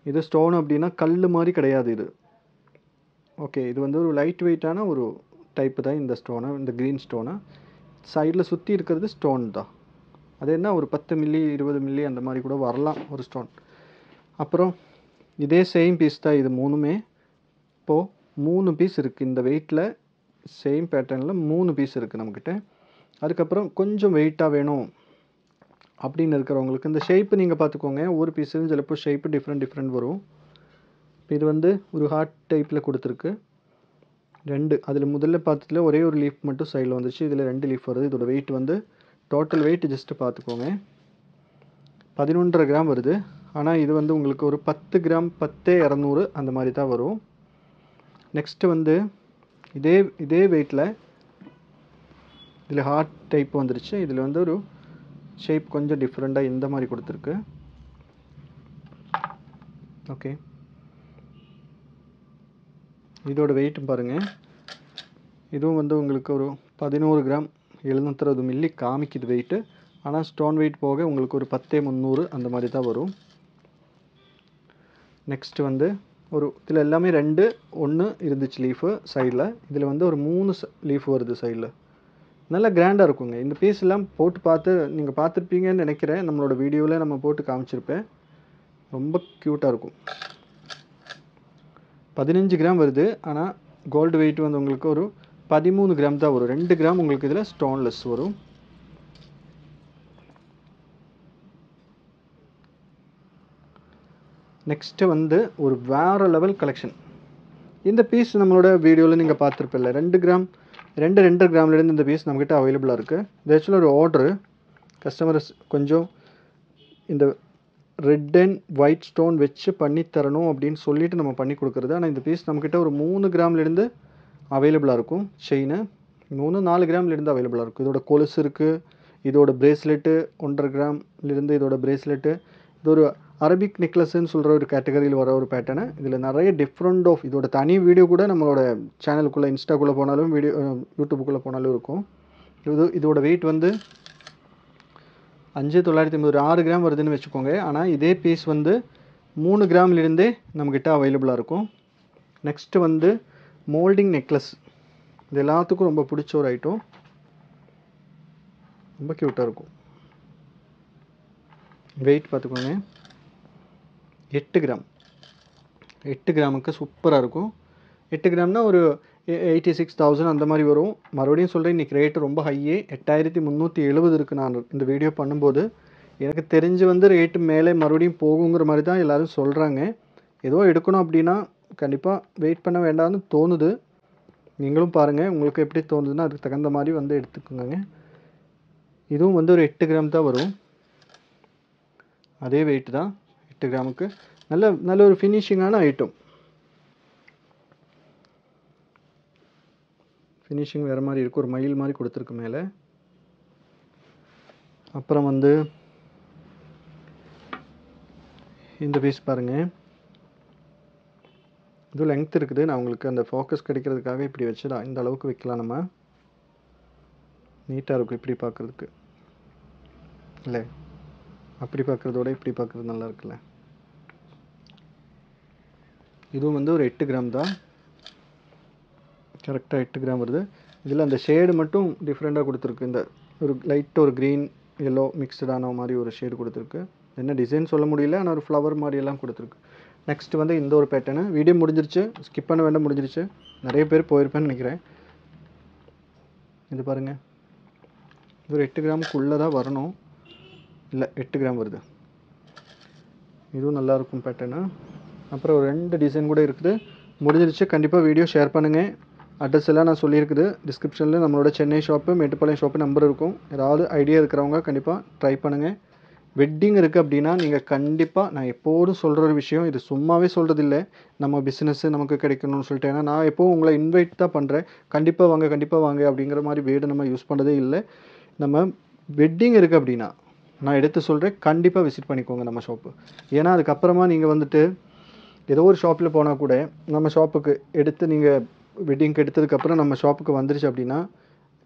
A: இது ஸ்டோன் அப்படின்னா கல் மாதிரி கிடையாது இது. ஓகே, இது வந்து ஒரு லைட் வெயிட்டான ஒரு டைப்பு தான் இந்த ஸ்டோனை, இந்த க்ரீன் ஸ்டோனை. சைடில் சுற்றி இருக்கிறது ஸ்டோன் தான். அது என்ன ஒரு 10 மில்லி 20 மில்லி அந்த மாதிரி கூட வரலாம் ஒரு ஸ்டோன். அப்புறம் இதே சேம் பீஸ் தான் இது மூணுமே. இப்போது 3 பீஸ் இருக்குது இந்த வெயிட்டில், சேம் பேட்டர்னில் 3 பீஸ் இருக்குது நம்மக்கிட்ட. அதுக்கப்புறம் கொஞ்சம் வெயிட்டாக வேணும் அப்படின்னு இருக்கிறவங்களுக்கு இந்த ஷேப்பு நீங்கள் பார்த்துக்கோங்க. ஒரு பீஸுன்னு சிலப்போ ஷேப்பு டிஃப்ரெண்ட் வரும். இப்போ இது வந்து ஒரு ஹார்ட் டைப்பில் கொடுத்துருக்கு 2. அதில் முதல்ல பார்த்ததுல ஒரே ஒரு லீஃப் மட்டும் சைடில் வந்துச்சு, இதில் 2 லீஃப் வருது. இதோட வெயிட் வந்து டோட்டல் வெயிட் ஜஸ்ட்டு பார்த்துக்கோங்க 11.5 கிராம் வருது. ஆனால் இது வந்து உங்களுக்கு ஒரு 10 கிராம் 10,200 அந்த மாதிரி தான் வரும். நெக்ஸ்ட்டு வந்து இதே வெயிட்டில் இதில் ஹார்ட் டைப் வந்துருச்சு. இதில் வந்து ஒரு ஷேப் கொஞ்சம் டிஃப்ரெண்ட்டாக இந்த மாதிரி கொடுத்துருக்கு. ஓகே, இதோட வெயிட் பாருங்கள். இதுவும் வந்து உங்களுக்கு ஒரு 11 கிராம் 760 மில்லி காமிக்குது வெயிட்டு. ஆனால் ஸ்டோன் வெயிட் போக உங்களுக்கு ஒரு 10,300 அந்த மாதிரி தான் வரும். நெக்ஸ்ட்டு வந்து ஒரு இதில் எல்லாமே 2-1 இருந்துச்சு லீஃபு சைடில். இதில் வந்து ஒரு 3 லீஃப் வருது சைடில். நல்லா கிராண்டாக இருக்குங்க. இந்த பீஸ் எல்லாம் போட்டு பார்த்து நீங்கள் பார்த்துருப்பீங்கன்னு நினைக்கிறேன். நம்மளோட வீடியோவில் நம்ம போட்டு காமிச்சிருப்பேன். ரொம்ப க்யூட்டாக இருக்கும். 15 கிராம் வருது. ஆனால் கோல்டு வெயிட் வந்து உங்களுக்கு ஒரு 13 கிராம் தான் வரும். 2 கிராம் உங்களுக்கு இதில் ஸ்டோன்லெஸ் வரும். நெக்ஸ்ட்டு வந்து ஒரு வேறு லெவல் கலெக்ஷன். இந்த பீஸ் நம்மளோட வீடியோவில் நீங்கள் பார்த்துருப்பில்ல. 2 கிராம் 2.5 கிராம்லேருந்து இந்த பீஸ் நம்மக்கிட்ட அவைலபிளாக இருக்குது. இது ஆக்சுவலாக ஒரு ஆர்டரு. கஸ்டமர்ஸ் கொஞ்சம் இந்த ரெட் அண்ட் ஒயிட் ஸ்டோன் வச்சு பண்ணி தரணும் அப்படின்னு சொல்லிட்டு நம்ம பண்ணி கொடுக்குறது. ஆனால் இந்த பீஸ் நம்மக்கிட்ட ஒரு 3 கிராம்லேருந்து அவைலபிளாக இருக்கும். செயின் 3-4 கிராம்லேருந்து அவைலபிளாக இருக்கும். இதோட கொலுசு இருக்குது, இதோட பிரேஸ்லெட்டு 1.5 கிராம்லேருந்து இதோட பிரேஸ்லெட்டு. இது ஒரு அரபிக் நெக்லஸ்ன்னு சொல்கிற ஒரு கேட்டகரியில் வர ஒரு பேட்டர்னு. இதில் நிறைய டிஃப்ரெண்ட் ஆஃப் இதோட தனி வீடியோ கூட நம்மளோட சேனலுக்குள்ளே இன்ஸ்டாக்குள்ளே போனாலும் யூடியூப்புக்குள்ளே போனாலும் இருக்கும். இதோட வெயிட் வந்து 5,950 6 கிராம் வருதுன்னு வச்சுக்கோங்க. ஆனால் இதே பீஸ் வந்து 3 கிராம்லேருந்தே நம்மக்கிட்ட அவைலபிளாக இருக்கும். நெக்ஸ்ட்டு வந்து மோல்டிங் நெக்லஸ். இது எல்லாத்துக்கும் ரொம்ப பிடிச்ச ஒரு ஐட்டம். ரொம்ப க்யூட்டாக இருக்கும். வெயிட் பார்த்துக்கோங்க 8 கிராம். 8 கிராமுக்கு சூப்பராக இருக்கும். 8 கிராம்னா ஒரு 86,000 அந்த மாதிரி வரும். மறுபடியும் சொல்கிறேன், இன்றைக்கி ரேட்டு ரொம்ப ஹையே, 8,370 இருக்குது. நான் இந்த வீடியோ பண்ணும்போது எனக்கு தெரிஞ்சு வந்து ரேட்டு மேலே மறுபடியும் போகுங்கிற மாதிரி தான் எல்லோரும் சொல்கிறாங்க. ஏதோ எடுக்கணும் அப்படின்னா கண்டிப்பாக வெயிட் பண்ண வேண்டாம்னு தோணுது. நீங்களும் பாருங்கள், உங்களுக்கு எப்படி தோணுதுன்னா அதுக்கு தகுந்த மாதிரி வந்து எடுத்துக்கோங்க. இதுவும் வந்து ஒரு 8 கிராம் தான் வரும். அதே வெயிட் தான், 8 கிராமுக்கு. நல்ல ஒரு ஃபினிஷிங்கான ஐட்டம். ஃபினிஷிங் வேறு மாதிரி இருக்குது, ஒரு மயில் மாதிரி கொடுத்துருக்கு மேலே. அப்புறம் வந்து இந்த பீஸ் பாருங்கள், இது லெங்த் இருக்குது. நான் உங்களுக்கு அந்த ஃபோக்கஸ் கிடைக்கிறதுக்காக இப்படி வச்சுடா, இந்த அளவுக்கு வைக்கலாம். நம்ம நீட்டாக இருக்கும் இப்படி பார்க்குறதுக்கு, இல்லை அப்படி பார்க்குறதோட இப்படி பார்க்குறது நல்லா இருக்குல்ல. இதுவும் வந்து ஒரு 8 கிராம் தான், கரெக்டாக 8 கிராம் வருது. இதில் அந்த ஷேடு மட்டும் டிஃப்ரெண்ட்டாக கொடுத்துருக்கு. இந்த ஒரு லைட் ஒரு க்ரீன் எல்லோ மிக்ஸ்டான மாதிரி ஒரு ஷேடு கொடுத்துருக்கு. என்ன டிசைன் சொல்ல முடியல, ஆனால் ஒரு ஃப்ளவர் மாதிரியெல்லாம் கொடுத்துருக்கு. நெக்ஸ்ட் வந்து இந்த ஒரு பேட்டர்னு. வீடியோ முடிஞ்சிருச்சு, ஸ்கிப் பண்ண வேண்டாம், முடிஞ்சிருச்சு. நிறைய பேர் போயிருப்பேன்னு நினைக்கிறேன். இது பாருங்கள், இது ஒரு 8 கிராமுக்குள்ளே தான் வரணும், இல்லை 8 கிராம் வருது. இதுவும் நல்லாயிருக்கும் பேட்டர்னு. அப்புறம் ஒரு 2 டிசைன் கூட இருக்குது. முடிஞ்சிருச்சு. கண்டிப்பாக வீடியோ ஷேர் பண்ணுங்கள். அட்ரஸ் எல்லாம் நான் சொல்லியிருக்குது டிஸ்கிரிப்ஷனில். நம்மளோட Chennai shop, Mettupalayam shop number இருக்கும். ஏதாவது ஐடியா இருக்கிறவங்க கண்டிப்பாக ட்ரை பண்ணுங்கள். வெட்டிங் இருக்குது அப்படின்னா நீங்கள் கண்டிப்பாக, நான் எப்போதும் சொல்கிற ஒரு விஷயம், இது சும்மாவே சொல்கிறது இல்லை, நம்ம பிஸ்னஸ்ஸு நமக்கு கிடைக்கணும்னு சொல்லிட்டு. ஏன்னா நான் எப்போது உங்களை இன்வைட் தான் பண்ணுறேன், கண்டிப்பாக வாங்க அப்படிங்கிற மாதிரி வேர்டு நம்ம யூஸ் பண்ணுறதே இல்லை. நம்ம வெட்டிங் இருக்குது அப்படின்னா நான் எடுத்து சொல்கிறேன், கண்டிப்பாக விசிட் பண்ணிக்கோங்க நம்ம ஷாப்பு. ஏன்னா அதுக்கப்புறமா நீங்கள் வந்துட்டு ஏதோ ஒரு ஷாப்பில் போனால் கூட நம்ம ஷாப்புக்கு எடுத்து நீங்கள் வெட்டிங்க்கு எடுத்ததுக்கப்புறம் நம்ம ஷாப்புக்கு வந்துருச்சு அப்படின்னா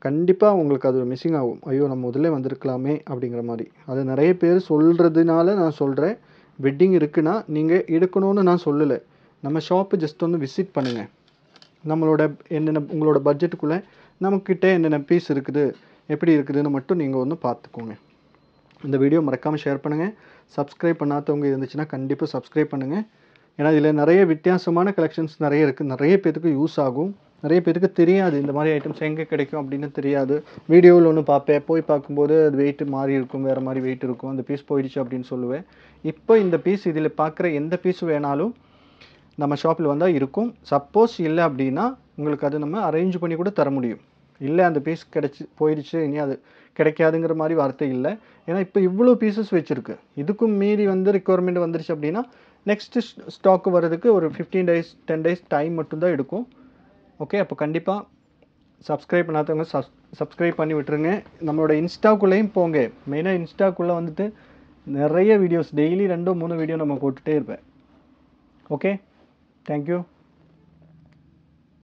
A: கண்டிப்பாக உங்களுக்கு அது மிஸ்ஸிங் ஆகும். ஐயோ நம்ம முதல்ல வந்திருக்கலாமே அப்படிங்கிற மாதிரி. அது நிறைய பேர் சொல்கிறதுனால நான் சொல்கிறேன். வெட்டிங் இருக்குன்னா நீங்கள் எடுக்கணும்னு நான் சொல்லலை. நம்ம ஷாப்பு ஜஸ்ட் வந்து விசிட் பண்ணுங்கள். நம்மளோட என்னென்ன உங்களோட பட்ஜெட்டுக்குள்ளே நம்மக்கிட்ட என்னென்ன பீஸ் இருக்குது, எப்படி இருக்குதுன்னு மட்டும் நீங்கள் வந்து பார்த்துக்கோங்க. இந்த வீடியோ மறக்காமல் ஷேர் பண்ணுங்கள். சப்ஸ்கிரைப் பண்ணாதவங்க இருந்துச்சுன்னா கண்டிப்பாக சப்ஸ்கிரைப் பண்ணுங்கள். ஏன்னா இதில் நிறைய வித்தியாசமான கலெக்ஷன்ஸ் நிறைய இருக்குது. நிறைய பேருக்கு யூஸ் ஆகும். நிறைய பேருக்கு தெரியாது இந்த மாதிரி ஐட்டம்ஸ் எங்கே கிடைக்கும் அப்படின்னு தெரியாது. வீடியோவில் ஒன்று பார்ப்பேன், போய் பார்க்கும்போது அது வெயிட் மாறி இருக்கும், வேறு மாதிரி வெயிட் இருக்கும், அந்த பீஸ் போயிடுச்சு அப்படின்னு சொல்லுவேன். இப்போ இந்த பீஸ் இதில் பார்க்குற எந்த பீஸ் வேணாலும் நம்ம ஷாப்பில் வந்தால் இருக்கும். சப்போஸ் இல்லை அப்படின்னா உங்களுக்கு அது நம்ம அரேஞ்ச் பண்ணி கூட தர முடியும். இல்லை அந்த பீஸ் போயிடுச்சு, இனி அது கிடைக்காதுங்கிற மாதிரி வார்த்தை இல்லை. ஏன்னா இப்போ இவ்வளோ பீசஸ் வச்சுருக்கு. இதுக்கும் மீறி வந்து ரிக்குவயர்மெண்ட் வந்துருச்சு அப்படின்னா நெக்ஸ்ட்டு ஸ்டாக்கு வர்றதுக்கு ஒரு 15 days 10 days டைம் மட்டும்தான் எடுக்கும். ஓகே, அப்போ கண்டிப்பாக சப்ஸ்கிரைப் பண்ணாதவங்க சப்ஸ்கிரைப் பண்ணி விட்டுருங்க. நம்மளோட இன்ஸ்டாக்குள்ளேயும் போங்க. மெயினாக இன்ஸ்டாக்குள்ளே வந்துட்டு நிறைய வீடியோஸ், டெய்லி 2-3 வீடியோ நம்ம போட்டுகிட்டே இருப்பேன். Okay, thank you.